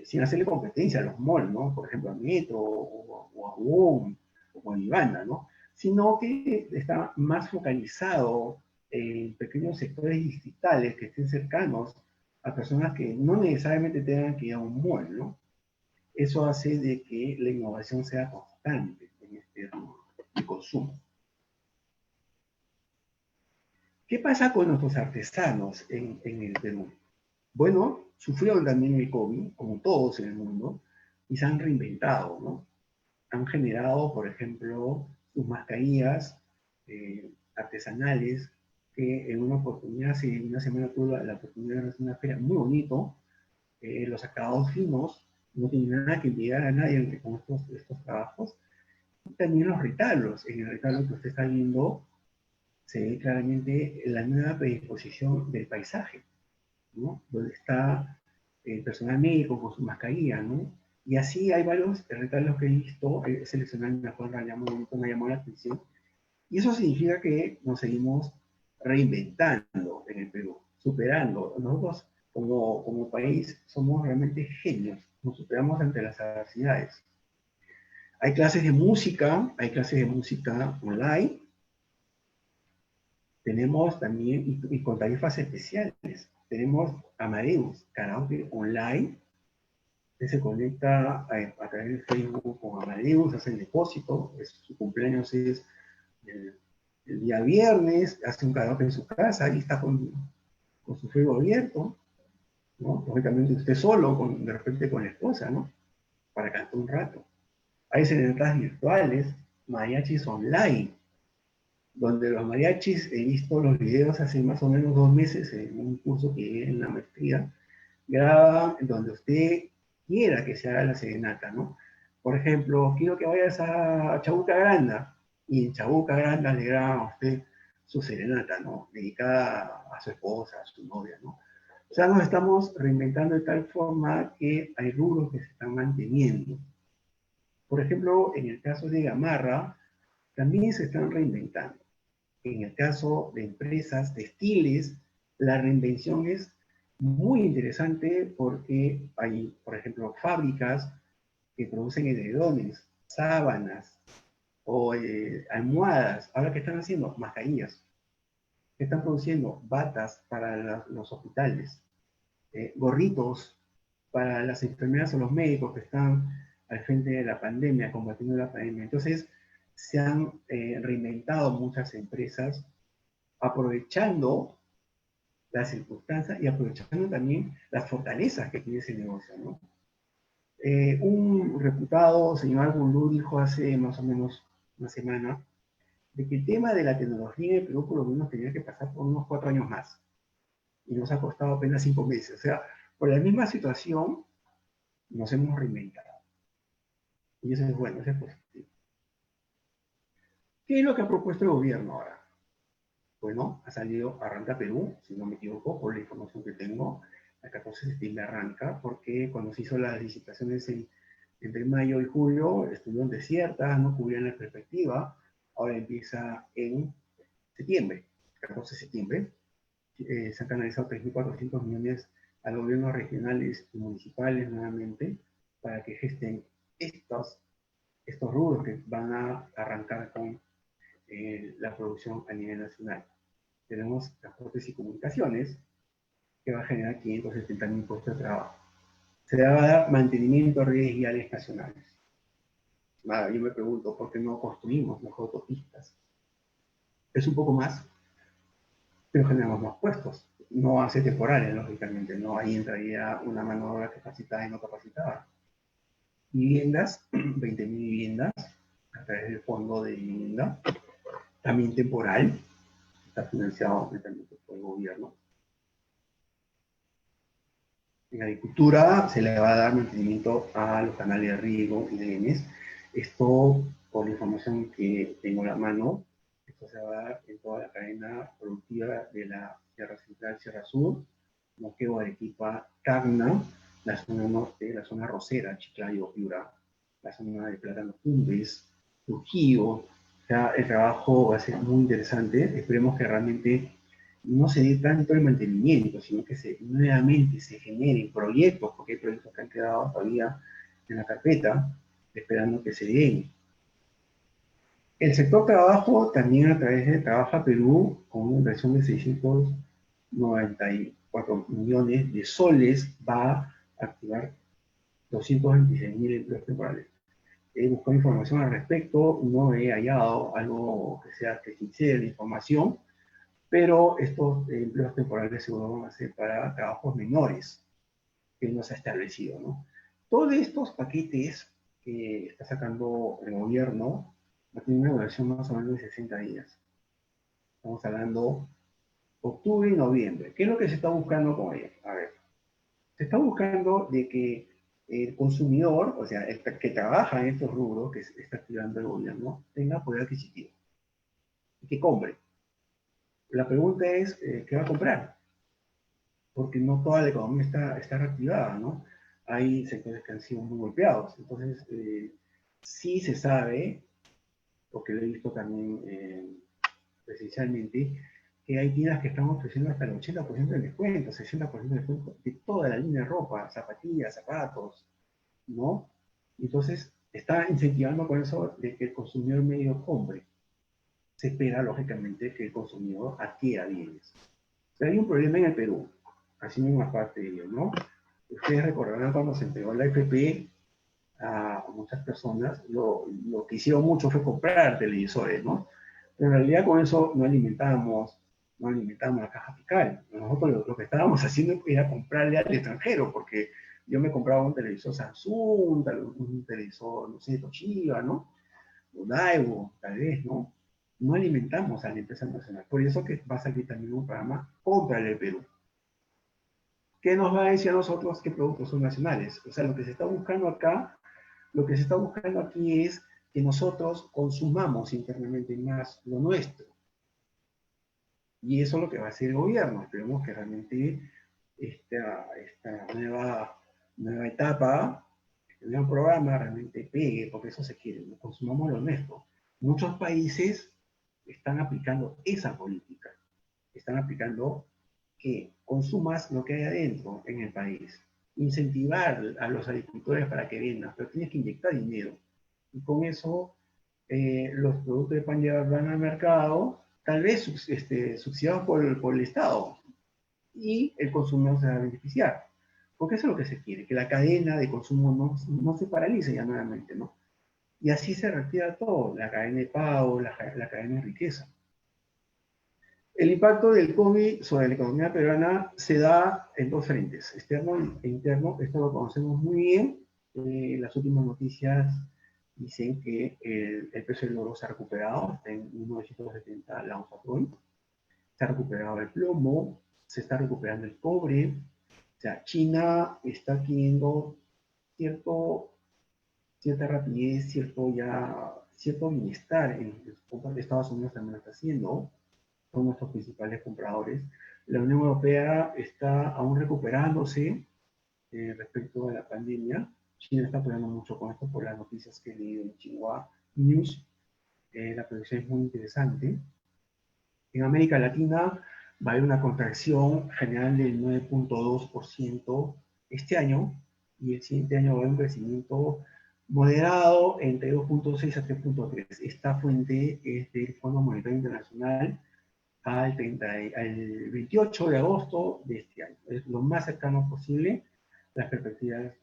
sin hacerle competencia a los malls, ¿no? Por ejemplo, a Metro o a WOM o a Vivanda, ¿no? Sino que está más focalizado en pequeños sectores distritales que estén cercanos a personas que no necesariamente tengan que ir a un mall, ¿no? Eso hace de que la innovación sea constante en este rubro de consumo. ¿Qué pasa con nuestros artesanos en el Perú? Bueno, sufrieron también el COVID, como todos en el mundo, y se han reinventado, ¿no? Han generado, por ejemplo, sus mascarillas artesanales, que en una oportunidad, hace una semana tuve la oportunidad de hacer una feria muy bonito, los acabados finos, no tienen nada que envidiar a nadie con estos trabajos, y también los retablos, en el retablo que usted está viendo, se ve claramente la nueva predisposición del paisaje, ¿no? Donde está el personal médico con su mascarilla, ¿no? Y así hay varios retablos que he visto, seleccionando una cosa me llamó la atención. Y eso significa que nos seguimos reinventando en el Perú, superando. Nosotros como país somos realmente genios, nos superamos ante las adversidades. Hay clases de música online, tenemos también, y con tarifas especiales, tenemos Amadeus, karaoke online, que se conecta a través de Facebook con Amadeus, hace el depósito, su cumpleaños es el, el día viernes, hace un karaoke en su casa, ahí está con su Facebook abierto, ¿no? Lógicamente usted solo, de repente con la esposa, ¿no? Para cantar un rato. Hay serenatas virtuales, mariachis online, donde los mariachis, he visto los videos hace más o menos 2 meses en un curso que di en la maestría, graban donde usted quiera que se haga la serenata, ¿no? Por ejemplo, quiero que vayas a Chabuca Granda, y en Chabuca Granda le graban a usted su serenata, ¿no? Dedicada a su esposa, a su novia, ¿no? O sea, nos estamos reinventando de tal forma que hay rubros que se están manteniendo. Por ejemplo, en el caso de Gamarra, también se están reinventando. En el caso de empresas textiles, la reinvención es muy interesante porque hay, por ejemplo, fábricas que producen edredones, sábanas o almohadas. Ahora, ¿qué están haciendo? Mascarillas. ¿Qué están produciendo? Batas para los hospitales, gorritos para las enfermeras o los médicos que están al frente de la pandemia, combatiendo la pandemia. Entonces, se han reinventado muchas empresas aprovechando las circunstancias y aprovechando también las fortalezas que tiene ese negocio, ¿no? Un reputado señor Albulú dijo hace más o menos una semana de que el tema de la tecnología en el Perú por lo menos tenía que pasar por unos 4 años más. Y nos ha costado apenas 5 meses. O sea, por la misma situación nos hemos reinventado. Y eso es bueno, eso es positivo. ¿Qué es lo que ha propuesto el gobierno ahora? Bueno, ha salido, arranca Perú, si no me equivoco, por la información que tengo, el 14 de septiembre arranca, porque cuando se hizo las licitaciones entre mayo y julio, estuvieron desiertas, no cubrían la perspectiva, ahora empieza en septiembre, 14 de septiembre, se han canalizado 3.400 millones a los gobiernos regionales y municipales nuevamente para que gesten estos rubros que van a arrancar con la producción a nivel nacional. Tenemos transportes y comunicaciones, que va a generar 570.000 puestos de trabajo. Se va a dar mantenimiento a redes viales nacionales. Nada, yo me pregunto, ¿por qué no construimos mejor autopistas? Es un poco más, pero generamos más puestos. No hace temporales, lógicamente, no ahí entraría una mano de obra capacitada y no capacitada. Viviendas, 20.000 viviendas a través del fondo de vivienda, también temporal, está financiado completamente por el gobierno. En agricultura se le va a dar mantenimiento a los canales de riego y drenes. Esto, por la información que tengo en la mano, esto se va a dar en toda la cadena productiva de la Sierra Central, Sierra Sur, Moquegua, Arequipa, Tacna, la zona norte, la zona rosera, Chiclayo, Piura, la zona de Plátano Tumbes, Trujillo. O sea, el trabajo va a ser muy interesante. Esperemos que realmente no se dé tanto el mantenimiento, sino que nuevamente se generen proyectos, porque hay proyectos que han quedado todavía en la carpeta, esperando que se den. El sector trabajo también a través de Trabaja Perú, con una inversión de 694 millones de soles, va a activar 226.000 empleos temporales. He buscado información al respecto, no he hallado algo que sea que sincere la información, pero estos empleos temporales seguro van a ser para trabajos menores que no se ha establecido, ¿no? Todos estos paquetes que está sacando el gobierno va a tener una duración más o menos de 60 días. Estamos hablando octubre y noviembre. ¿Qué es lo que se está buscando con ello? A ver, se está buscando de que el consumidor, o sea, el que trabaja en estos rubros que está activando el gobierno, tenga poder adquisitivo y que compre. La pregunta es, ¿qué va a comprar? Porque no toda la economía está reactivada, ¿no? Hay sectores que han sido muy golpeados. Entonces, sí se sabe, porque lo he visto también presencialmente, que hay tiendas que están ofreciendo hasta el 80% de descuento, 60% de descuento de toda la línea de ropa, zapatillas, zapatos, ¿no? Entonces, está incentivando con eso de que el consumidor medio compre. Se espera, lógicamente, que el consumidor adquiera bienes. Pero hay un problema en el Perú, así mismo aparte de ello, ¿no? Ustedes recordarán cuando se entregó la FP a muchas personas, lo que hicieron mucho fue comprar televisores, ¿no? Pero en realidad con eso no alimentamos la caja fiscal. Nosotros lo que estábamos haciendo era comprarle al extranjero, porque yo me compraba un televisor Samsung, un televisor, no sé, Toshiba, ¿no? O Daewoo, tal vez, ¿no? No alimentamos a la empresa nacional. Por eso que va a salir también un programa Cómprale Perú. ¿Qué nos va a decir a nosotros qué productos son nacionales? O sea, lo que se está buscando acá, lo que se está buscando aquí es que nosotros consumamos internamente más lo nuestro. Y eso es lo que va a hacer el gobierno. Esperemos que realmente esta nueva etapa, este nuevo programa realmente pegue, porque eso se quiere, ¿no? Consumamos lo nuestro. Muchos países están aplicando esa política. Están aplicando que consumas lo que hay adentro en el país. Incentivar a los agricultores para que vendan, pero tienes que inyectar dinero. Y con eso los productos de pan van al mercado, tal vez subsidiados por el Estado, y el consumidor se va a beneficiar. Porque eso es lo que se quiere, que la cadena de consumo no se paralice ya nuevamente, ¿no? Y así se reactiva todo, la cadena de pago, la cadena de riqueza. El impacto del COVID sobre la economía peruana se da en dos frentes, externo e interno. Esto lo conocemos muy bien. Las últimas noticias dicen que el precio del oro se ha recuperado, está en 1970 la onza por hoy, se ha recuperado el plomo, se está recuperando el cobre. O sea, China está adquiriendo cierto, cierta rapidez, cierto bienestar en los compras de Estados Unidos también lo está haciendo, son nuestros principales compradores. La Unión Europea está aún recuperándose respecto a la pandemia. China está apoyando mucho con esto por las noticias que he leído en Xinhua News. La predicción es muy interesante. En América Latina va a haber una contracción general del 9.2% este año y el siguiente año va a haber un crecimiento moderado entre 2.6 a 3.3. Esta fuente es del Fondo Monetario Internacional al 28 de agosto de este año. Es lo más cercano posible. Las perspectivas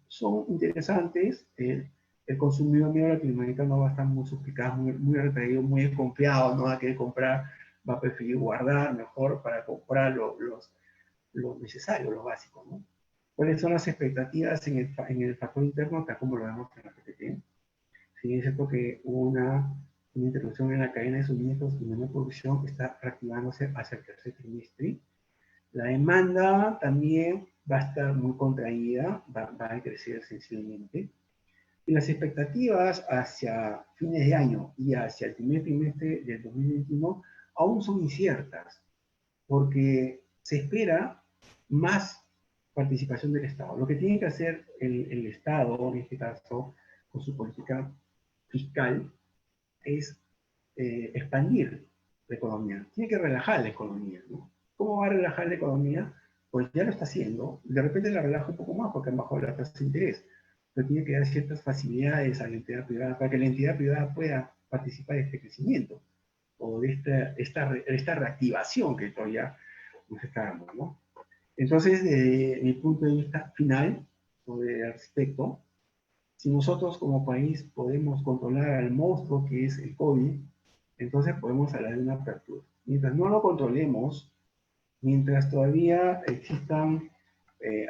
son interesantes. El consumidor medio latinoamericano va a estar muy suplicado, muy retraído, muy desconfiado, no va a querer comprar, va a preferir guardar mejor para comprar lo necesario, lo básico, ¿no? ¿Cuáles son las expectativas en el factor interno, tal como lo vemos en la PPT? Sí, es cierto que hubo una interrupción en la cadena de suministros y una producción que está reactivándose hacia el tercer trimestre. La demanda también va a estar muy contraída, va a crecer sensiblemente. Y las expectativas hacia fines de año y hacia el primer trimestre del 2021 aún son inciertas, porque se espera más participación del Estado. Lo que tiene que hacer el Estado, en este caso, con su política fiscal, es expandir la economía. Tiene que relajar la economía, ¿no? ¿Cómo va a relajar la economía? Pues ya lo está haciendo. De repente la relaja un poco más porque han bajado la tasa de interés. Pero tiene que dar ciertas facilidades a la entidad privada para que la entidad privada pueda participar de este crecimiento o de esta reactivación que todavía nos está dando, ¿no? Entonces, desde mi punto de vista final sobre el respecto, si nosotros como país podemos controlar al monstruo que es el COVID, entonces podemos hablar de una apertura. Mientras no lo controlemos, mientras todavía existan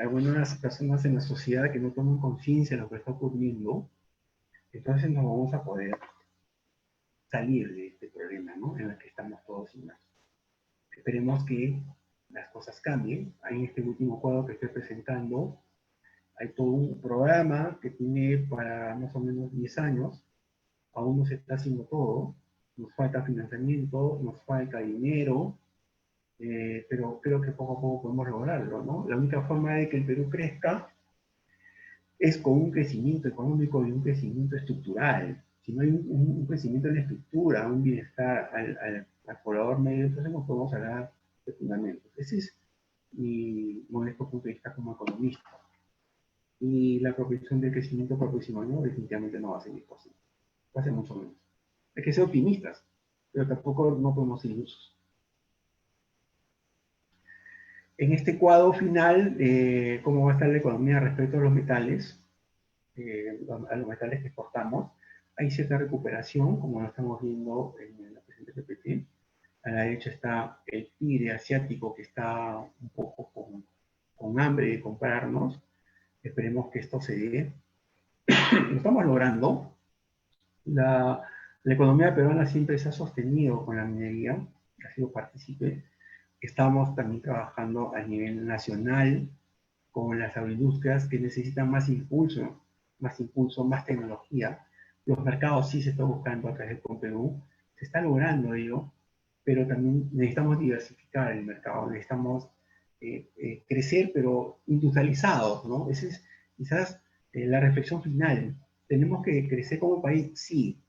algunas personas en la sociedad que no toman conciencia de lo que está ocurriendo, entonces no vamos a poder salir de este problema, ¿no? En el que estamos todos inmersos. Esperemos que las cosas cambien. Ahí en este último cuadro que estoy presentando, hay todo un programa que tiene para más o menos 10 años. Aún no se está haciendo todo. Nos falta financiamiento, nos falta dinero, pero creo que poco a poco podemos lograrlo, ¿no? La única forma de que el Perú crezca es con un crecimiento económico y un crecimiento estructural. Si no hay un crecimiento en la estructura, un bienestar al poblador medio, entonces no podemos hablar de fundamentos. Ese es mi modesto punto de vista como economista. Y la proyección del crecimiento para el próximo año definitivamente no va a ser posible. Va a ser mucho menos. Hay que ser optimistas, pero tampoco no podemos ser ilusos. En este cuadro final, cómo va a estar la economía respecto a los metales, a los metales que exportamos, hay cierta recuperación, como lo estamos viendo en la presente PPT. A la derecha está el tigre asiático que está un poco con hambre de comprarnos. Esperemos que esto se dé. Lo estamos logrando. La economía peruana siempre se ha sostenido con la minería, ha sido partícipe. Estamos también trabajando a nivel nacional con las agroindustrias que necesitan más impulso, más tecnología. Los mercados sí se están buscando a través del Perú, se está logrando ello, pero también necesitamos diversificar el mercado, necesitamos crecer, pero industrializados, ¿no? Esa es quizás la reflexión final. Tenemos que crecer como país, sí,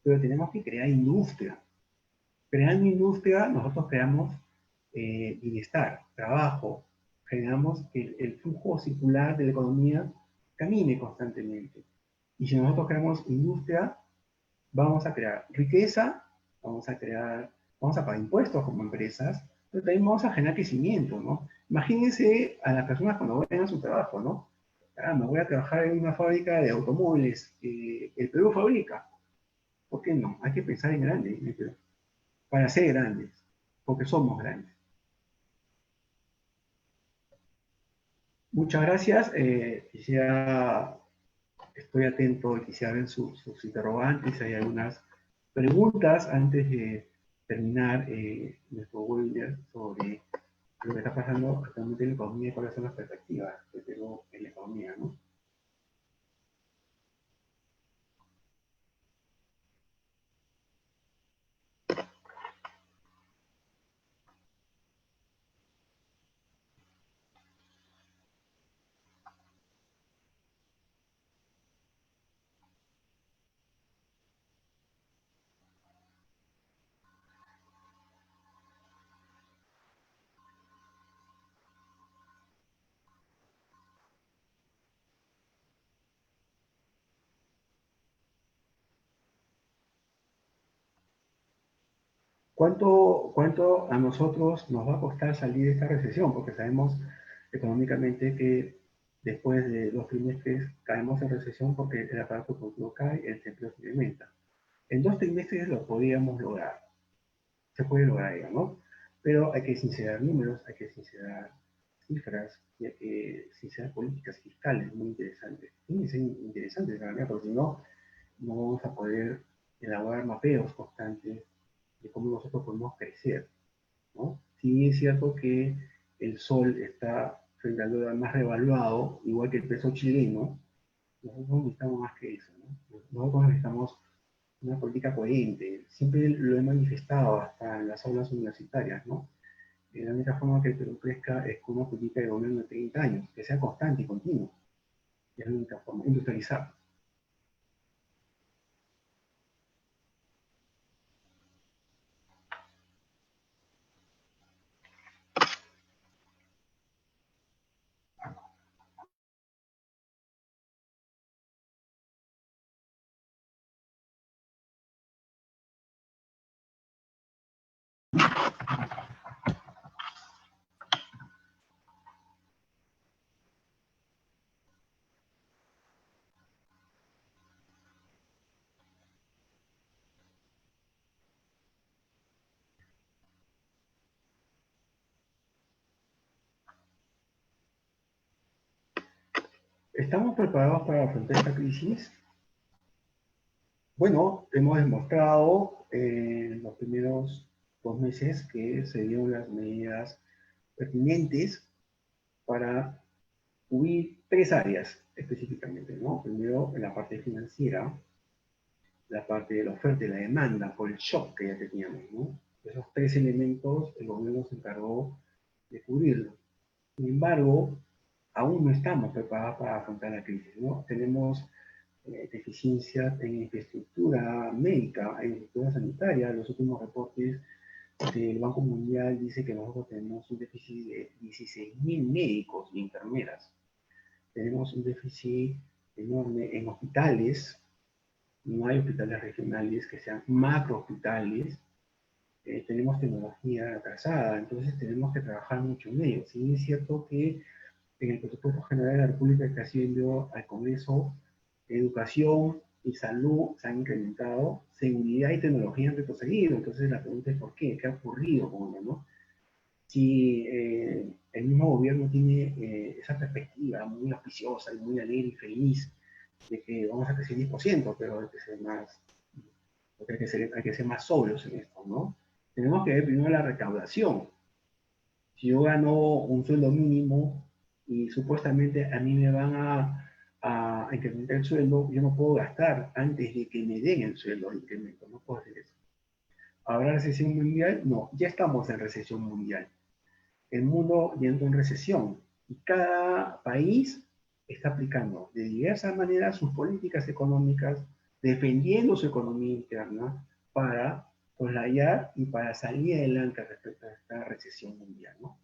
pero tenemos que crear industria. Creando industria, nosotros creamos bienestar, trabajo, generamos que el flujo circular de la economía camine constantemente. Y si nosotros creamos industria, vamos a crear riqueza, vamos a pagar impuestos como empresas, pero también vamos a generar crecimiento, ¿no? Imagínense a las personas cuando vayan a su trabajo, ¿no? Ah, me voy a trabajar en una fábrica de automóviles que el Perú fabrica. ¿Por qué no? Hay que pensar en grande, en el Perú, para ser grandes, porque somos grandes. Muchas gracias. Quisiera estoy atento y quisiera ver sus interrogantes. Hay algunas preguntas antes de terminar nuestro webinar sobre lo que está pasando actualmente en la economía y cuáles son las perspectivas que tengo en la economía, ¿no? ¿Cuánto a nosotros nos va a costar salir de esta recesión? Porque sabemos económicamente que después de 2 trimestres caemos en recesión porque el aparato productivo cae, el desempleo se incrementa. En 2 trimestres lo podríamos lograr, se puede lograr, digamos, pero hay que sincerar números, hay que sincerar cifras, y hay que sincerar políticas fiscales muy interesantes. Tienen que ser interesantes, la verdad, porque si no, no vamos a poder elaborar mapeos constantes de cómo nosotros podemos crecer, ¿no? Sí es cierto que el sol está frente al dólar más revaluado, igual que el peso chileno. Nosotros necesitamos más que eso, ¿no? Nosotros necesitamos una política coherente. Siempre lo he manifestado hasta en las aulas universitarias, ¿no? La única forma que el Perú crezca es con una política de gobierno de 30 años, que sea constante y continua. Es la única forma. Industrializar. ¿Estamos preparados para afrontar esta crisis? Bueno, hemos demostrado en los primeros 2 meses que se dieron las medidas pertinentes para cubrir 3 áreas específicamente, ¿no? Primero, en la parte financiera, la parte de la oferta y la demanda, por el shock que ya teníamos, ¿no? Esos 3 elementos el gobierno se encargó de cubrirlo. Sin embargo, aún no estamos preparados para afrontar la crisis, ¿no? Tenemos deficiencias en infraestructura médica, en infraestructura sanitaria. Los últimos reportes del Banco Mundial dice que nosotros tenemos un déficit de 16.000 médicos y enfermeras. Tenemos un déficit enorme en hospitales. No hay hospitales regionales que sean macro hospitales. Tenemos tecnología atrasada, entonces tenemos que trabajar mucho en ello. Sí es cierto que en el presupuesto general de la República que ha sido enviado al Congreso, educación y salud se han incrementado, seguridad y tecnología han retrocedido. Entonces la pregunta es ¿por qué? ¿Qué ha ocurrido con ello, no? Si el mismo gobierno tiene esa perspectiva muy auspiciosa y muy alegre y feliz de que vamos a crecer 10%, pero hay que ser más sobrios en esto, ¿no? Tenemos que ver primero la recaudación. Si yo gano un sueldo mínimo y supuestamente a mí me van a incrementar el sueldo, yo no puedo gastar antes de que me den el sueldo de incremento, no puedo hacer eso. ¿Habrá recesión mundial? No, ya estamos en recesión mundial. El mundo ya entró en recesión y cada país está aplicando de diversas maneras sus políticas económicas, defendiendo su economía interna para soslayar y para salir adelante respecto a esta recesión mundial, ¿no?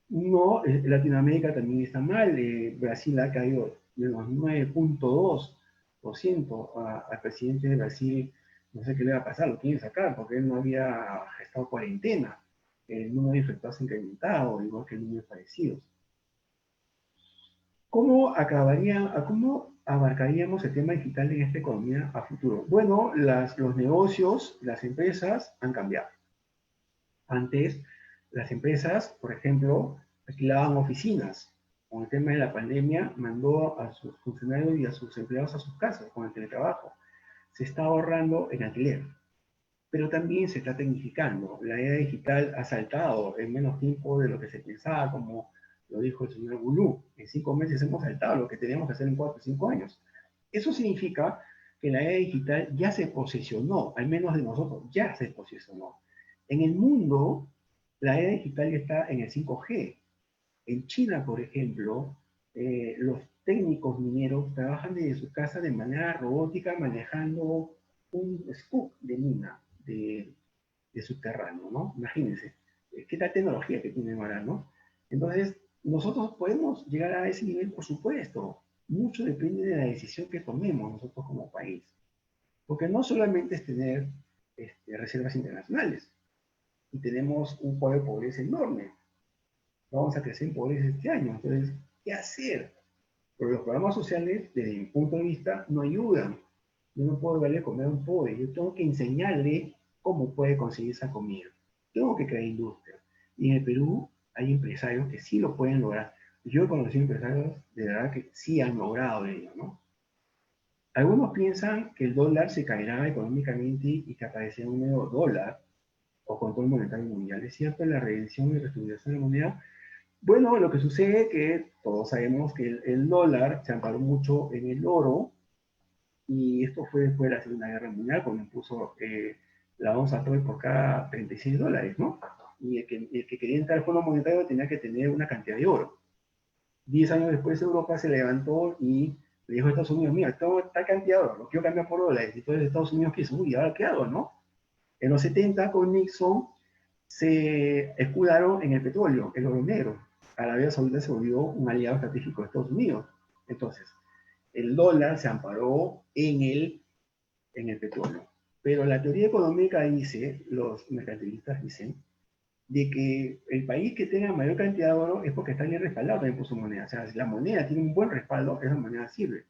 No, Latinoamérica también está mal. Brasil ha caído de los 9.2%. Al presidente de Brasil, no sé qué le va a pasar, lo quieren sacar porque él no había estado cuarentena. El número de infectados ha incrementado, igual que el número de fallecidos. ¿Cómo abarcaríamos el tema digital en esta economía a futuro? Bueno, los negocios, las empresas han cambiado. Antes, las empresas, por ejemplo, alquilaban oficinas con el tema de la pandemia, mandó a sus funcionarios y a sus empleados a sus casas con el teletrabajo. Se está ahorrando en alquiler, pero también se está tecnificando. La era digital ha saltado en menos tiempo de lo que se pensaba, como lo dijo el señor Gulú. En 5 meses hemos saltado lo que teníamos que hacer en 4 o 5 años. Eso significa que la era digital ya se posicionó, al menos de nosotros, ya se posicionó. En el mundo, la era digital ya está en el 5G. En China, por ejemplo, los técnicos mineros trabajan desde su casa de manera robótica manejando un scoop de mina de subterráneo, ¿no? Imagínense, qué tal tecnología que tienen ahora, ¿no? Entonces, nosotros podemos llegar a ese nivel, por supuesto. Mucho depende de la decisión que tomemos nosotros como país. Porque no solamente es tener reservas internacionales, y tenemos un cuadro de pobreza enorme. Vamos a crecer en pobreza este año. Entonces, ¿qué hacer? Porque los programas sociales, desde mi punto de vista, no ayudan. Yo no puedo darle a comer a un pobre. Yo tengo que enseñarle cómo puede conseguir esa comida. Tengo que crear industria. Y en el Perú hay empresarios que sí lo pueden lograr. Yo he conocido empresarios de verdad que sí han logrado ello, ¿no? Algunos piensan que el dólar se caerá económicamente y que aparecerá un nuevo dólar o control monetario mundial. Es cierto, la redención y reestructuración de la moneda. Bueno, lo que sucede es que todos sabemos que el dólar se amparó mucho en el oro, y esto fue después de la Segunda Guerra Mundial, cuando impuso la onza Troy por cada $36, ¿no? Y el que quería entrar al Fondo Monetario tenía que tener una cantidad de oro. 10 años después Europa se levantó y le dijo a Estados Unidos: mira, tengo esta cantidad de oro, lo quiero cambiar por dólares. Y entonces Estados Unidos quiso: uy, ¿ahora qué hago, no? En los 70 con Nixon se escudaron en el petróleo, el oro negro. Arabia Saudita se volvió un aliado estratégico de Estados Unidos. Entonces, el dólar se amparó en el petróleo. Pero la teoría económica dice, los mercantilistas dicen, de que el país que tenga mayor cantidad de oro es porque está bien respaldado también por su moneda. O sea, si la moneda tiene un buen respaldo, esa moneda sirve.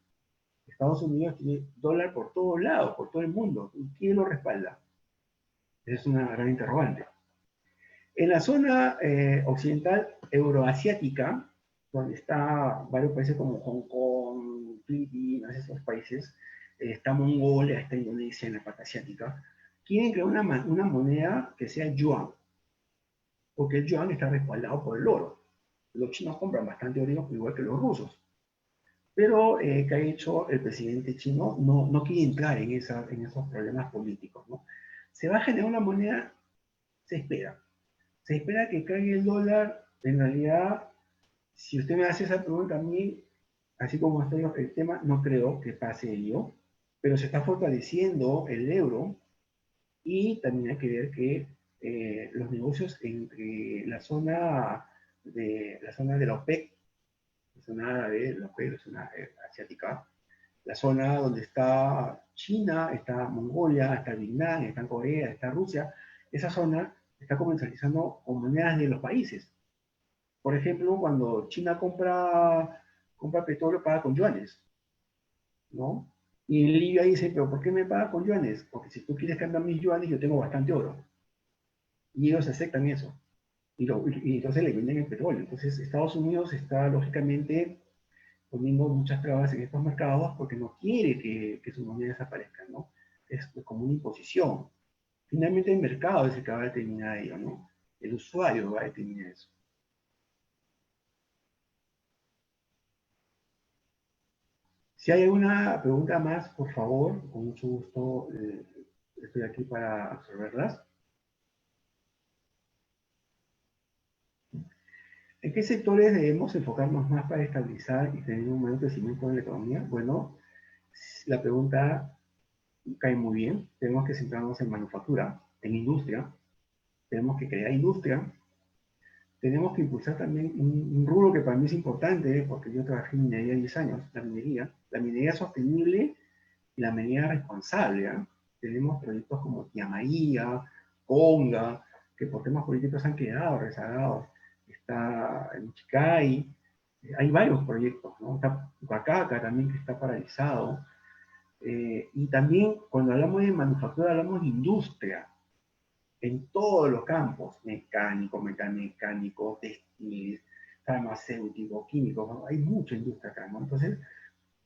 Estados Unidos tiene dólar por todos lados, por todo el mundo. ¿Y quién lo respalda? Esa es una gran interrogante. En la zona occidental euroasiática, donde está varios países como Hong Kong, Filipinas, esos países, está Mongolia, está Indonesia en la parte asiática, quieren crear una moneda que sea yuan, porque el yuan está respaldado por el oro. Los chinos compran bastante oro, igual que los rusos. Pero, ¿qué ha hecho el presidente chino? No quiere entrar en esos problemas políticos, ¿no? Se va a generar una moneda, se espera que caiga el dólar. En realidad, si usted me hace esa pregunta a mí, así como estoy el tema, no creo que pase ello, pero se está fortaleciendo el euro, y también hay que ver que los negocios entre la zona de la OPEC, la zona de la OPEC, la zona asiática, la zona donde está China, está Mongolia, está Vietnam, está Corea, está Rusia, esa zona está comercializando con monedas de los países. Por ejemplo, cuando China compra petróleo, paga con yuanes, ¿no? Y Libia dice: pero ¿por qué me paga con yuanes? Porque si tú quieres cambiar mis yuanes, yo tengo bastante oro. Y ellos aceptan eso. Y entonces le venden el petróleo. Entonces Estados Unidos está lógicamente poniendo muchas trabas en estos mercados porque no quiere que sus monedas desaparezcan, ¿no? Es como una imposición. Finalmente el mercado es el que va a determinar ello, ¿no? El usuario va a determinar eso. Si hay alguna pregunta más, por favor, con mucho gusto estoy aquí para absorberlas. ¿En qué sectores debemos enfocarnos más para estabilizar y tener un mayor crecimiento en la economía? Bueno, la pregunta cae muy bien. Tenemos que centrarnos en manufactura, en industria. Tenemos que crear industria. Tenemos que impulsar también un rubro que para mí es importante, porque yo trabajé en minería 10 años, la minería. La minería sostenible y la minería responsable, ¿eh? Tenemos proyectos como Tía María, Conga, que por temas políticos han quedado rezagados. Está en Chicay, hay varios proyectos, ¿no? Está Huacaca también, que está paralizado. Y también cuando hablamos de manufactura, hablamos de industria en todos los campos: mecánico, mecánico, textil, farmacéutico, químico, ¿no? Hay mucha industria acá, ¿no? Entonces,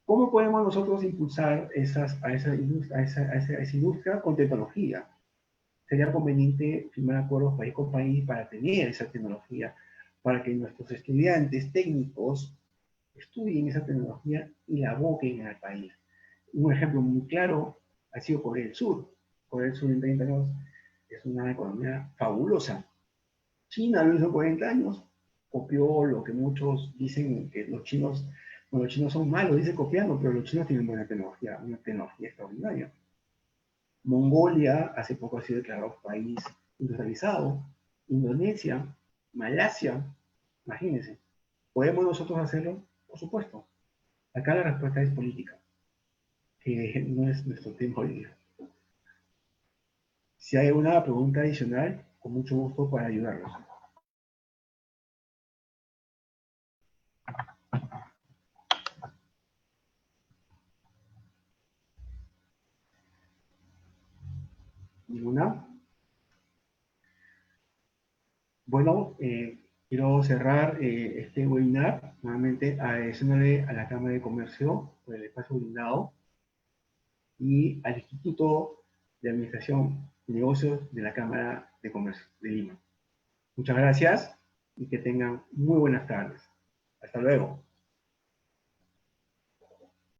¿cómo podemos nosotros impulsar a esa industria con tecnología? Sería conveniente firmar acuerdos país con país para tener esa tecnología, para que nuestros estudiantes técnicos estudien esa tecnología y la aboquen al país. Un ejemplo muy claro ha sido Corea del Sur. Corea del Sur en 30 años es una economía fabulosa. China lo hizo 40 años, copió lo que muchos dicen que los chinos, bueno, los chinos son malos, dicen copiando, pero los chinos tienen buena tecnología, una tecnología extraordinaria. Mongolia hace poco ha sido declarado país industrializado. Indonesia, Malasia, imagínense. ¿Podemos nosotros hacerlo? Por supuesto. Acá la respuesta es política, que no es nuestro tema hoy día. Si hay alguna pregunta adicional, con mucho gusto para ayudarlos. ¿Ninguna? Bueno, quiero cerrar este webinar nuevamente agradeciéndole a la Cámara de Comercio por el espacio brindado y al Instituto de Administración y Negocios de la Cámara de Comercio de Lima. Muchas gracias y que tengan muy buenas tardes. Hasta luego.